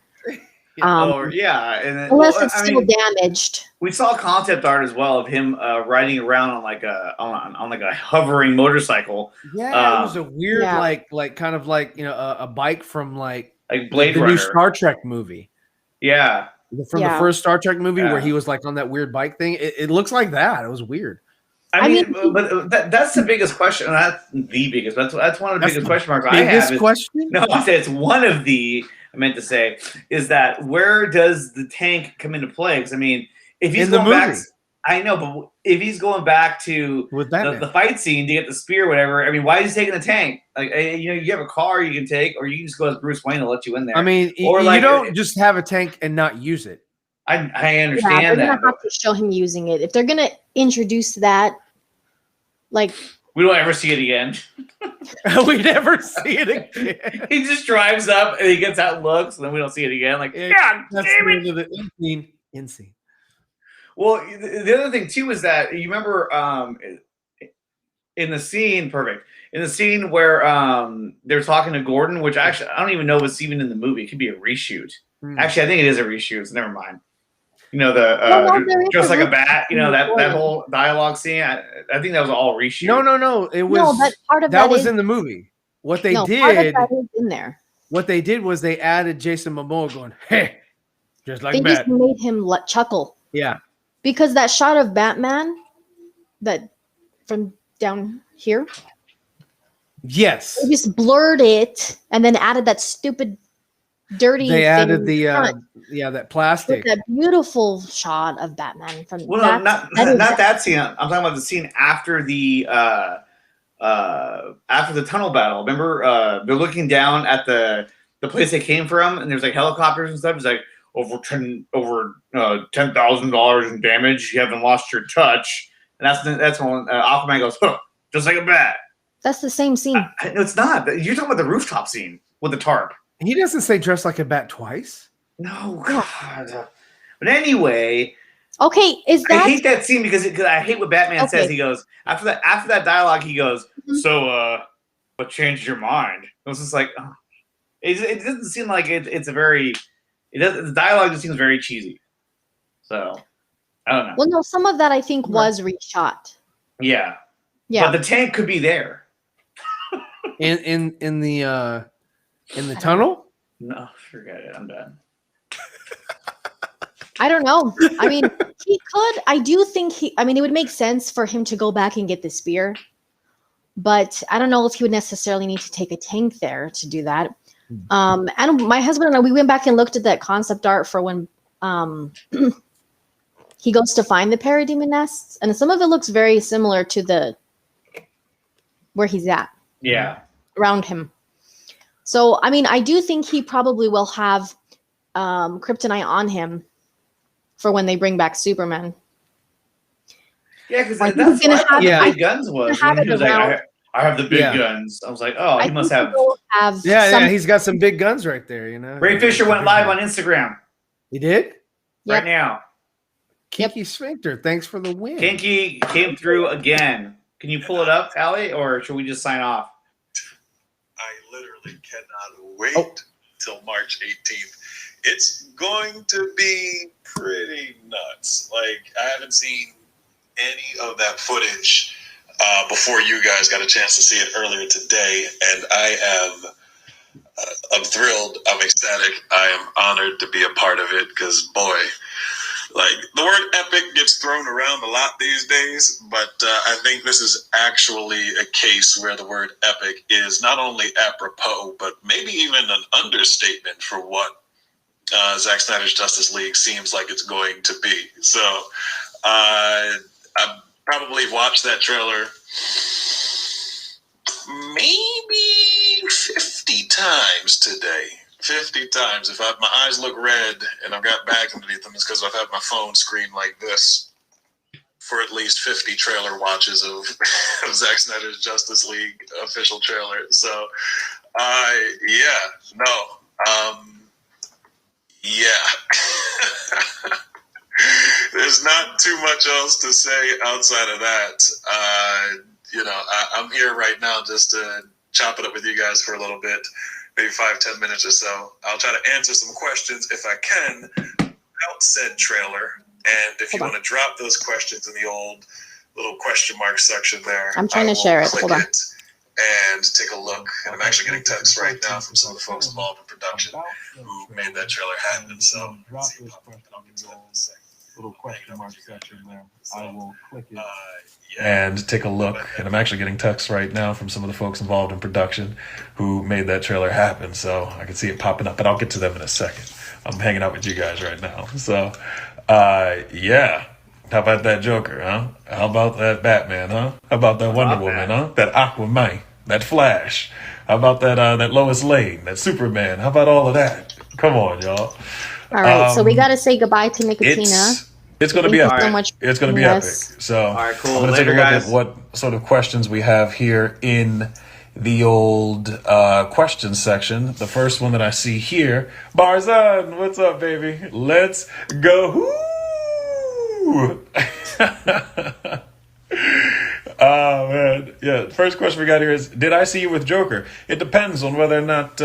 And then, unless it's still damaged. We saw concept art as well of him riding around on like a hovering motorcycle. Yeah, it was a weird kind of a bike from like Blade the Runner. new Star Trek movie. Yeah, from the first Star Trek movie where he was like on that weird bike thing. It looks like that. It was weird. I mean, but that's the biggest question. That's the biggest. That's one of the biggest question marks I have. Biggest question? No, I said it's one of the. I meant to say is that where does the tank come into play? Because I mean, if he's going back, I know, but if he's going back to the fight scene to get the spear, or whatever. I mean, why is he taking the tank? Like, you have a car you can take, or you can just go as Bruce Wayne and let you in there. I mean, or you don't just have a tank and not use it. I understand they're that. gonna have to show him using it if they're gonna introduce that. Like, we don't ever see it again. We never see it again. He just drives up and he gets out and looks, and then we don't see it again. Like, God damn it! Insane. Well, the other thing too is that you remember in the scene, in the scene where they're talking to Gordon, which actually I don't even know if it's even in the movie. It could be a reshoot. Actually, I think it is a reshoot. So never mind. Just like a bat. That whole dialogue scene. I think that was all reshoot. No. It was that was in the movie. What they did part of that is in there. What they did was they added Jason Momoa going, hey, just like they Bat. Just made him chuckle. Yeah. Because that shot of Batman, that from down here. Yes. They just blurred it and then added that stupid dirty. They added that plastic. With that beautiful shot of Batman from. Well, not that scene. I'm talking about the scene after the tunnel battle. Remember, they're looking down at the place they came from, and there's like helicopters and stuff. It's like over $10,000 in damage. You haven't lost your touch, and that's when Aquaman goes, huh, just like a bat. That's the same scene. No, it's not. You're talking about the rooftop scene with the tarp. He doesn't say dressed like a bat twice. No, God. But anyway. Okay, I hate that scene because I hate what Batman says. He goes after that dialogue. He goes, so what changed your mind? It was just like, it doesn't seem like it's a very. The dialogue just seems very cheesy. So I don't know. Well, no, some of that I think was reshot. Yeah. But the tank could be there. in the tunnel? No, forget it. I'm done. I don't know. I mean, he could. I do think it would make sense for him to go back and get the spear. But I don't know if he would necessarily need to take a tank there to do that. And my husband and I, we went back and looked at that concept art for when he goes to find the parademon nests. And some of it looks very similar to where he's at. Yeah. Around him. So, I mean, I do think he probably will have kryptonite on him for when they bring back Superman. Yeah, because that's what the big guns was. When he was like, I have the big guns. I was like, oh, he must have. He's got some big guns right there, you know. Ray Fisher went live on Instagram. He did? Right now. Kinky Sphincter, thanks for the win. Kinky came through again. Can you pull it up, Allie, or should we just sign off? I literally cannot wait till March 18th. It's going to be pretty nuts. Like, I haven't seen any of that footage before you guys got a chance to see it earlier today, and I am thrilled. I'm ecstatic. I am honored to be a part of it because, boy, like the word epic gets thrown around a lot these days, but I think this is actually a case where the word epic is not only apropos, but maybe even an understatement for what Zack Snyder's Justice League seems like it's going to be. So I probably watched that trailer maybe 50 times today. 50 times. If my eyes look red and I've got bags underneath them, it's because I've had my phone screen like this for at least 50 trailer watches of Zack Snyder's Justice League official trailer. So, There's not too much else to say outside of that. I'm here right now just to chop it up with you guys for a little bit. Maybe 5-10 minutes or so. I'll try to answer some questions if I can about said trailer. And if you want to drop those questions in the old little question mark section there, I'm trying to share it. Hold on. And take a look. And I'm actually getting texts right now from some of the folks involved in production who made that trailer happen. So let's see, I'll get to that in a second. Little question mark section there. I will click it. And take a look. And I'm actually getting texts right now from some of the folks involved in production who made that trailer happen. So I can see it popping up, but I'll get to them in a second. I'm hanging out with you guys right now. So, how about that Joker, huh? How about that Batman, huh? How about that Wonder Woman, huh? That Aquaman, that Flash. How about that Lois Lane, that Superman? How about all of that? Come on, y'all. All right, so we got to say goodbye to Nicotina. It's going to be epic. So much. It's going to be epic. So all right, cool. I'm going to take a look at what sort of questions we have here in the old questions section. The first one that I see here, Barzan, what's up, baby? Let's go. Oh, man. Yeah, first question we got here is, did I see you with Joker? It depends on whether or not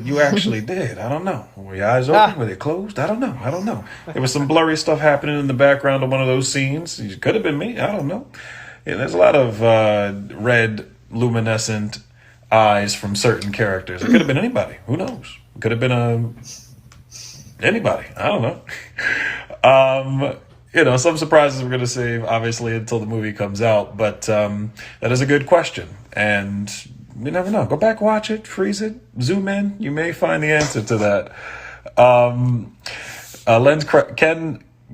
you actually did. I don't know. Were your eyes open? Were they closed? I don't know. There was some blurry stuff happening in the background of one of those scenes. It could have been me. I don't know. Yeah, there's a lot of red, luminescent eyes from certain characters. It could have been anybody. Who knows? It could have been anybody. I don't know. Some surprises we're going to save, obviously, until the movie comes out. But that is a good question. And you never know. Go back, watch it, freeze it, zoom in. You may find the answer to that.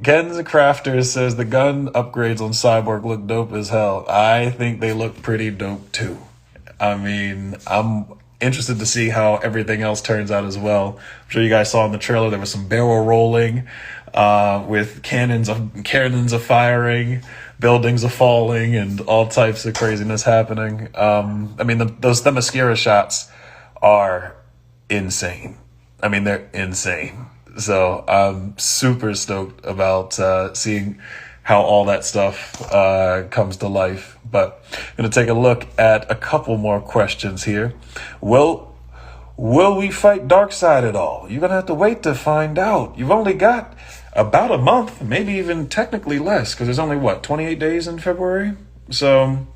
Ken's Crafter says the gun upgrades on Cyborg look dope as hell. I think they look pretty dope, too. I mean, I'm interested to see how everything else turns out as well. I'm sure you guys saw in the trailer there was some barrel rolling. With cannons of firing, buildings of falling, and all types of craziness happening. Those Themyscira shots are insane. I mean, they're insane. So I'm super stoked about seeing how all that stuff comes to life. But I'm going to take a look at a couple more questions here. Will we fight Darkseid at all? You're going to have to wait to find out. You've only got about a month, maybe even technically less, because there's only, 28 days in February? So,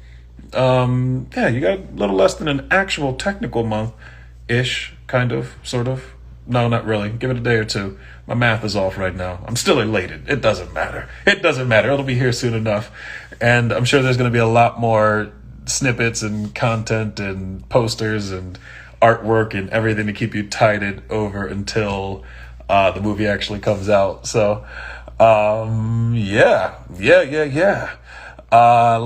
you got a little less than an actual technical month-ish, kind of, sort of. No, not really. Give it a day or two. My math is off right now. I'm still elated. It doesn't matter. It'll be here soon enough. And I'm sure there's going to be a lot more snippets and content and posters and artwork and everything to keep you tided over until the movie actually comes out. So,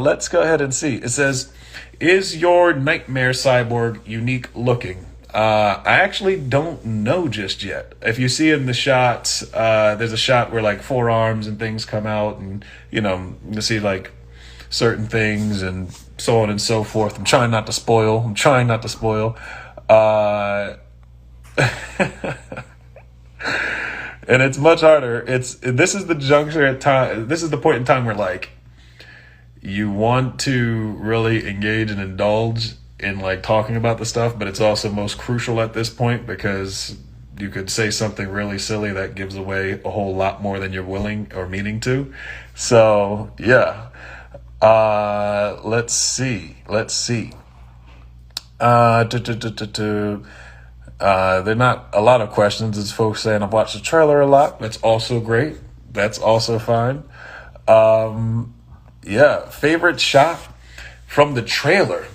let's go ahead and see. It says, is your Nightmare Cyborg unique looking? I actually don't know just yet. If you see in the shots, there's a shot where like forearms and things come out, and you see like certain things and so on and so forth. I'm trying not to spoil. And it's much harder. This is the juncture at time. This is the point in time where like you want to really engage and indulge in like talking about the stuff, but it's also most crucial at this point because you could say something really silly that gives away a whole lot more than you're willing or meaning to. So yeah, let's see. They're not a lot of questions. It's folks saying I've watched the trailer a lot. That's also great. That's also fine. Favorite shot from the trailer.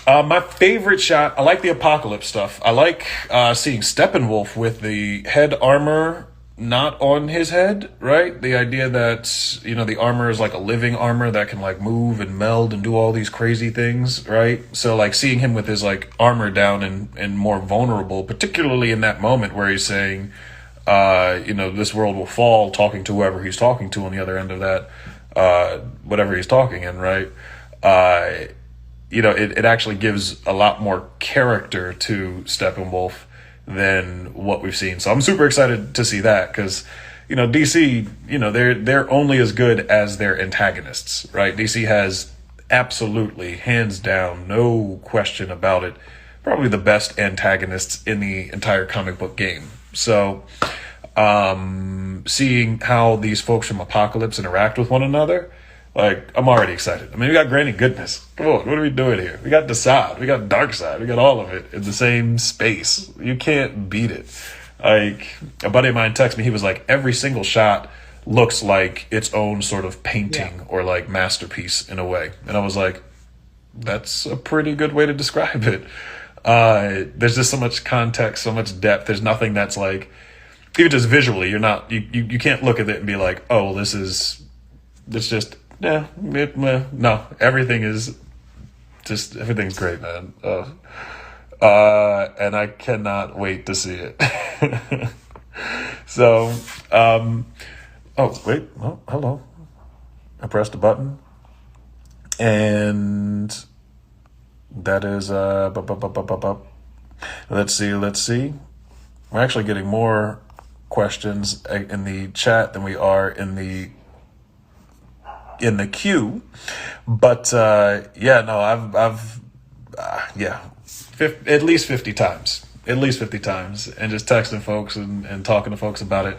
My favorite shot, I like the Apokolips stuff. I like seeing Steppenwolf with the head armor not on his head, right? The idea that, the armor is like a living armor that can like move and meld and do all these crazy things, right? So like seeing him with his like armor down and more vulnerable, particularly in that moment where he's saying, this world will fall, talking to whoever he's talking to on the other end of that, whatever he's talking in, right? It actually gives a lot more character to Steppenwolf than what we've seen. So I'm super excited to see that because, DC, they're only as good as their antagonists, right? DC has absolutely, hands down, no question about it, probably the best antagonists in the entire comic book game. So seeing how these folks from Apokolips interact with one another, like, I'm already excited. I mean, we got Granny Goodness. Come on, what are we doing here? We got Desaad. We got Darkseid. We got all of it in the same space. You can't beat it. Like, a buddy of mine texted me. He was like, every single shot looks like its own sort of painting or, like, masterpiece in a way. And I was like, that's a pretty good way to describe it. There's just so much context, so much depth. There's nothing that's, like, even just visually, you can't look at it and be like, oh, well, it's just... no, everything's great, man. And I cannot wait to see it. So, hello. I pressed a button and that is, let's see. We're actually getting more questions in the chat than we are in the queue, but I've at least 50 times, and just texting folks and talking to folks about it.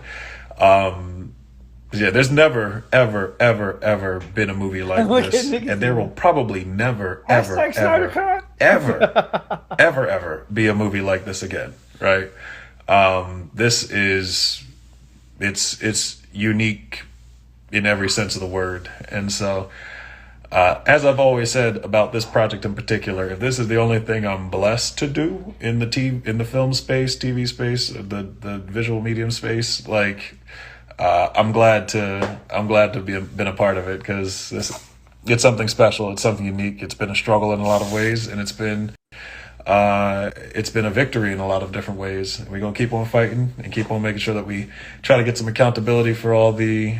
There's never ever been a movie like this, and there will probably never ever be a movie like this again, right? This is it's unique in every sense of the word. And so, as I've always said about this project in particular, if this is the only thing I'm blessed to do in the film space, TV space, the visual medium space, like, I'm glad to been a part of it because it's something special. It's something unique. It's been a struggle in a lot of ways, and it's been a victory in a lot of different ways. We're going to keep on fighting and keep on making sure that we try to get some accountability for all the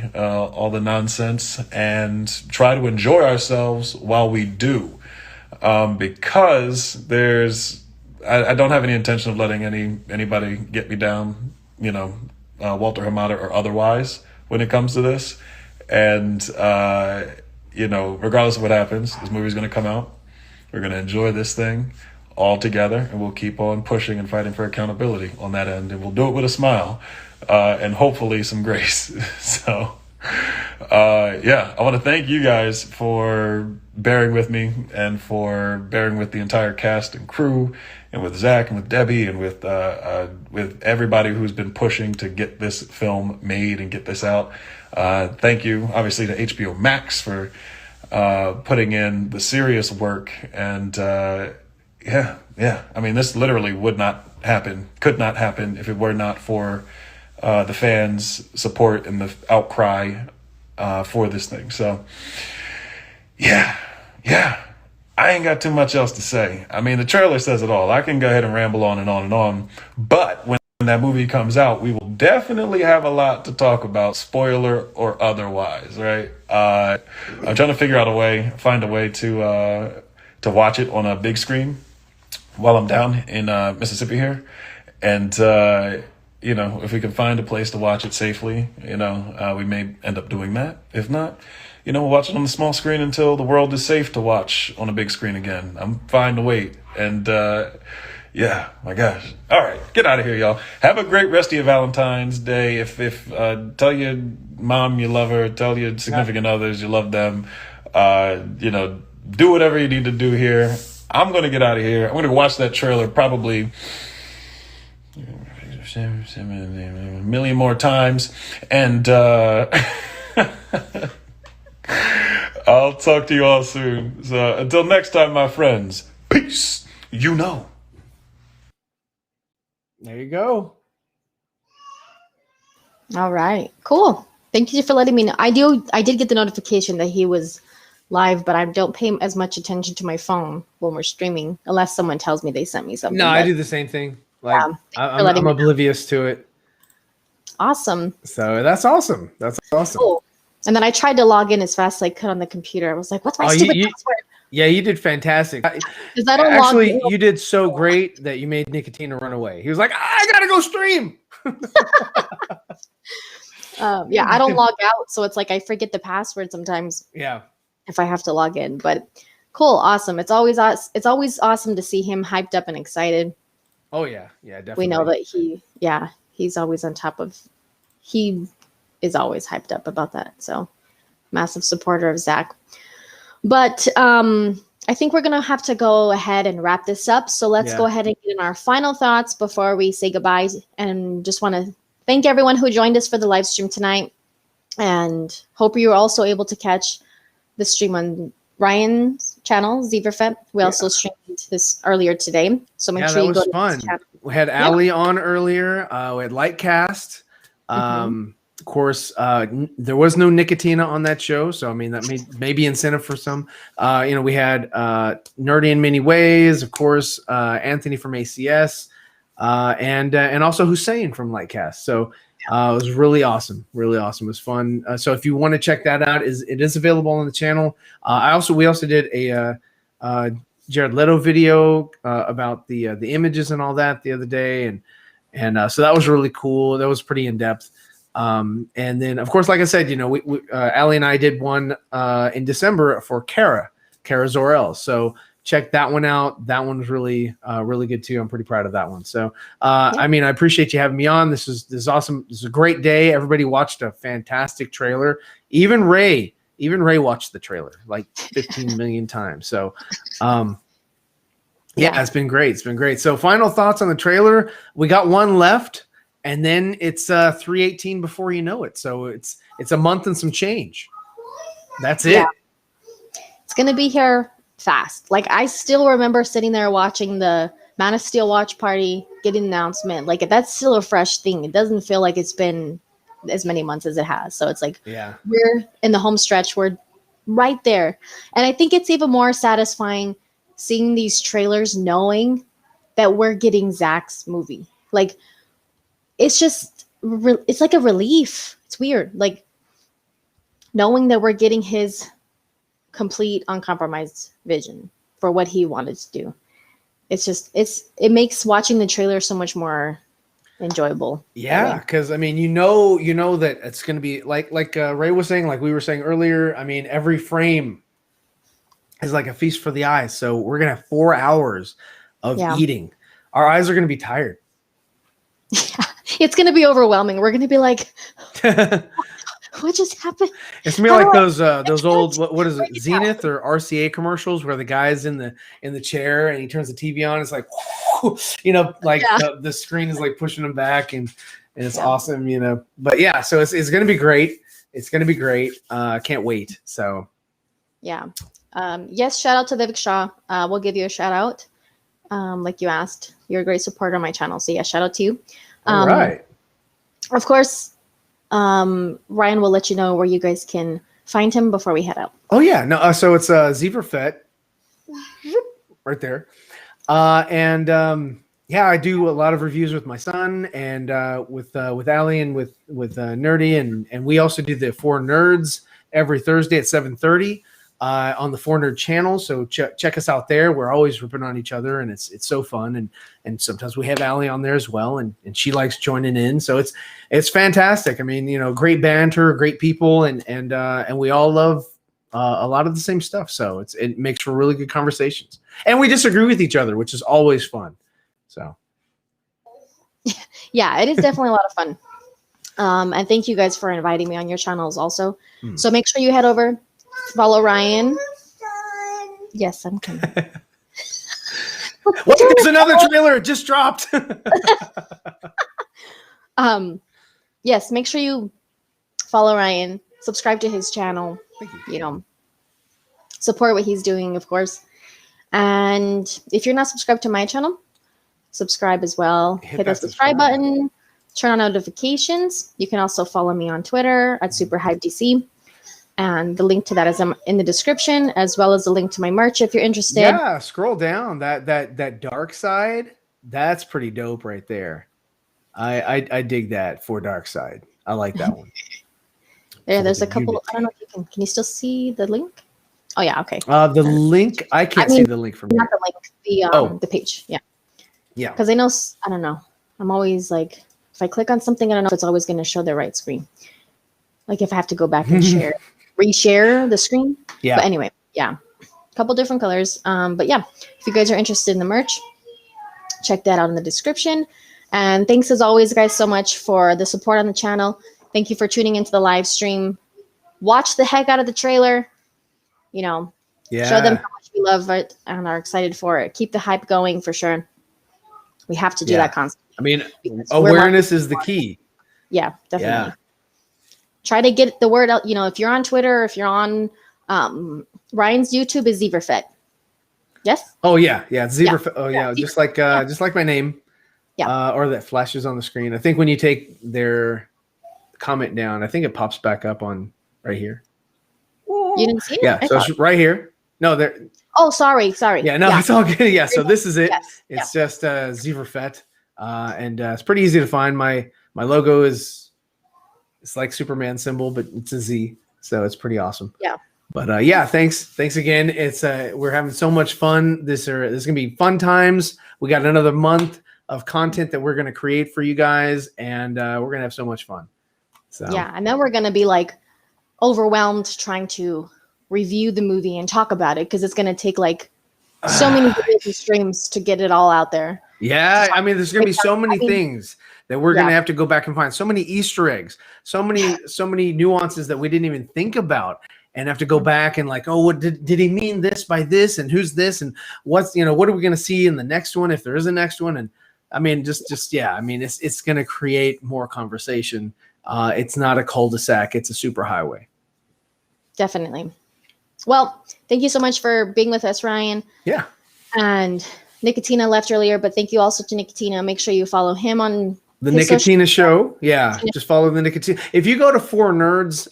nonsense and try to enjoy ourselves while we do. Because I don't have any intention of letting anybody get me down, Walter Hamada or otherwise when it comes to this. And, regardless of what happens, this movie's going to come out. We're going to enjoy this thing all together, and we'll keep on pushing and fighting for accountability on that end, and we'll do it with a smile and hopefully some grace. So I want to thank you guys for bearing with me and for bearing with the entire cast and crew, and with Zach and with Debbie and with everybody who's been pushing to get this film made and get this out. Thank you obviously to HBO Max for putting in the serious work. And I mean, this literally could not happen if it were not for the fans' support and the outcry for this thing. So, I ain't got too much else to say. I mean, the trailer says it all. I can go ahead and ramble on and on and on. But when that movie comes out, we will definitely have a lot to talk about, spoiler or otherwise, right? I'm trying to find a way to watch it on a big screen while I'm down in Mississippi here. And, if we can find a place to watch it safely, we may end up doing that. If not, we'll watch it on the small screen until the world is safe to watch on a big screen again. I'm fine to wait. And, my gosh. All right, get out of here, y'all. Have a great rest of your Valentine's Day. If tell your mom you love her, tell your significant others you love them. Do whatever you need to do here. I'm going to get out of here. I'm going to watch that trailer probably a million more times. And I'll talk to you all soon. So until next time, my friends, peace. You know. There you go. All right, cool. Thank you for letting me know. I did get the notification that he was live, but I don't pay as much attention to my phone when we're streaming, unless someone tells me they sent me something. No, I do the same thing. Like I'm oblivious to it. Awesome. So that's awesome. That's awesome. Cool. And then I tried to log in as fast as I could on the computer. I was like, "What's my stupid password?" Yeah, you did fantastic. Actually, you did so great that you made Nicotina run away. He was like, "I gotta go stream." Yeah, I don't log out, so it's like I forget the password sometimes. Yeah. If I have to log in, but cool, awesome. It's always awesome to see him hyped up and excited. Oh yeah, definitely. We know that he's always on top of. He is always hyped up about that. So massive supporter of Zack. But I think we're gonna have to go ahead and wrap this up. So let's go ahead and get in our final thoughts before we say goodbye. And just want to thank everyone who joined us for the live stream tonight, and hope you were also able to catch the stream on Ryan's channel, Zeverfet. We also streamed this earlier today. So make sure you go to his channel. We had Ali on earlier. We had Lightcast. Of course, there was no Nicotina on that show, so I mean that may be incentive for some. We had Nerdy in Many Ways, of course, Anthony from ACS, and also Hussein from Lightcast. So it was really awesome, really awesome. It was fun. So if you want to check that out, it is available on the channel. We also did a Jared Leto video about the images and all that the other day, and so that was really cool. That was pretty in depth. And then, of course, like I said, Ali and I did one in December for Kara Zor-El. So check that one out. That one was really good too. I'm pretty proud of that one. So, I mean, I appreciate you having me on. This is awesome. This is a great day. Everybody watched a fantastic trailer. Even Ray watched the trailer like 15 million times. So, it's been great. It's been great. So final thoughts on the trailer. We got one left. And then it's 3/18 before you know it. So it's a month and some change. That's it. Yeah. It's gonna be here fast. Like I still remember sitting there watching the Man of Steel watch party, getting the announcement. Like that's still a fresh thing. It doesn't feel like it's been as many months as it has. So it's like we're in the home stretch. We're right there. And I think it's even more satisfying seeing these trailers knowing that we're getting Zack's movie. Like it's just, it's like a relief. It's weird. Like knowing that we're getting his complete uncompromised vision for what he wanted to do. It's just, it makes watching the trailer so much more enjoyable. Yeah. Cause I mean, you know that it's going to be like Ray was saying, like we were saying earlier, I mean, every frame is like a feast for the eyes. So we're going to have 4 hours of eating. Our eyes are going to be tired. Yeah. It's going to be overwhelming. We're going to be like, what just happened? It's going to be like those old, what is it, Zenith or RCA commercials where the guy's in the chair and he turns the TV on. It's like, the screen is like pushing him back and it's awesome, But yeah, so it's going to be great. It's going to be great. Can't wait. So. Yeah. Yes, shout out to Vivek Shah. We'll give you a shout out. Like you asked. You're a great supporter on my channel. So yeah, shout out to you. All right. Of course, Ryan will let you know where you guys can find him before we head out. Oh yeah, no. So it's Zeverfet, right there, and I do a lot of reviews with my son and with Ali and with Nerdy, and we also do the 4 Nerds every Thursday at 7:30. On the 4 Nerd channel, so check us out there. We're always ripping on each other, and it's so fun. And sometimes we have Ali on there as well, and she likes joining in. So it's fantastic. I mean, great banter, great people, and we all love a lot of the same stuff. So it makes for really good conversations, and we disagree with each other, which is always fun. So yeah, it is definitely a lot of fun. And thank you guys for inviting me on your channels also. So make sure you head over. Follow Ryan. Yes, I'm coming. Wait, there's another trailer. It just dropped. Yes, make sure you follow Ryan, subscribe to his channel. Thank you. You know, support what he's doing, of course. And if you're not subscribed to my channel, subscribe as well. Hit the subscribe button. Turn on notifications. You can also follow me on Twitter at SuperHiveDC. And the link to that is in the description, as well as the link to my merch if you're interested. Yeah, scroll down. That Darkseid, that's pretty dope right there. I dig that for Darkseid. I like that one. There's a couple. I don't know if you can you still see the link? Oh yeah, okay. The link, I can't see the link from not here. the link, the page. Yeah. Yeah. Because I don't know. I'm always like, if I click on something, I don't know if it's always going to show the right screen. Like if I have to go back and reshare the screen. Yeah. But anyway, yeah, a couple different colors. But yeah, if you guys are interested in the merch, check that out in the description. And thanks as always, guys, so much for the support on the channel. Thank you for tuning into the live stream. Watch the heck out of the trailer. You know, show them how much we love it and are excited for it. Keep the hype going for sure. We have to do that constantly. I mean, awareness is the key. Yeah, definitely. Yeah. Try to get the word out. You know, if you're on Twitter, if you're on Ryan's YouTube is Zeverfet. Yes. Oh yeah, Zeverfet. Oh yeah, just like my name. Yeah. Or that flashes on the screen. I think when you take their comment down, I think it pops back up on right here. You didn't see it? Yeah, so it's right here. No, there. Oh, sorry. Yeah, no, it's all good. Yeah, so this is it. Yes. It's just Zeverfet, and it's pretty easy to find. My logo is like Superman symbol, but it's a Z, so it's pretty awesome. Yeah. But yeah, thanks again. It's we're having so much fun. This is gonna be fun times. We got another month of content that we're gonna create for you guys, and we're gonna have so much fun. So yeah, and then we're gonna be like overwhelmed trying to review the movie and talk about it because it's gonna take like so many videos and streams to get it all out there. Yeah, I mean, there's gonna be so many things that we're gonna have to go back and find. So many Easter eggs, so many nuances that we didn't even think about, and have to go back and like, oh, what did he mean this by this, and who's this, and what's what are we gonna see in the next one if there is a next one? And I mean, just yeah, I mean, it's gonna create more conversation. It's not a cul-de-sac; it's a super highway. Definitely. Well, thank you so much for being with us, Ryan. Yeah. And Nicotina left earlier, but thank you also to Nicotina. Make sure you follow him on the Nicotina Show. Yeah, just follow the Nicotina. If you go to 4Nerds,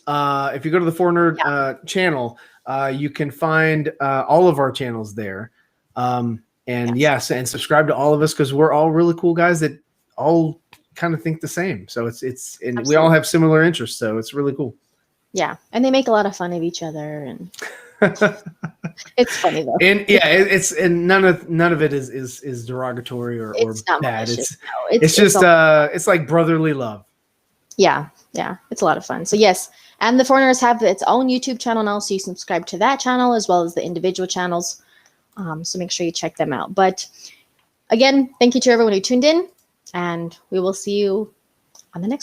if you go to the 4Nerd channel, you can find all of our channels there. And yes, and subscribe to all of us because we're all really cool guys that all kind of think the same. So it's and we all have similar interests. So it's really cool. Yeah, and they make a lot of fun of each other, and it's funny though. And yeah, it's and none of it is derogatory or bad. It's just it's like brotherly love. Yeah, it's a lot of fun. So yes, and the Foreigners have its own YouTube channel now, so you can subscribe to that channel as well as the individual channels. So make sure you check them out. But again, thank you to everyone who tuned in, and we will see you on the next one.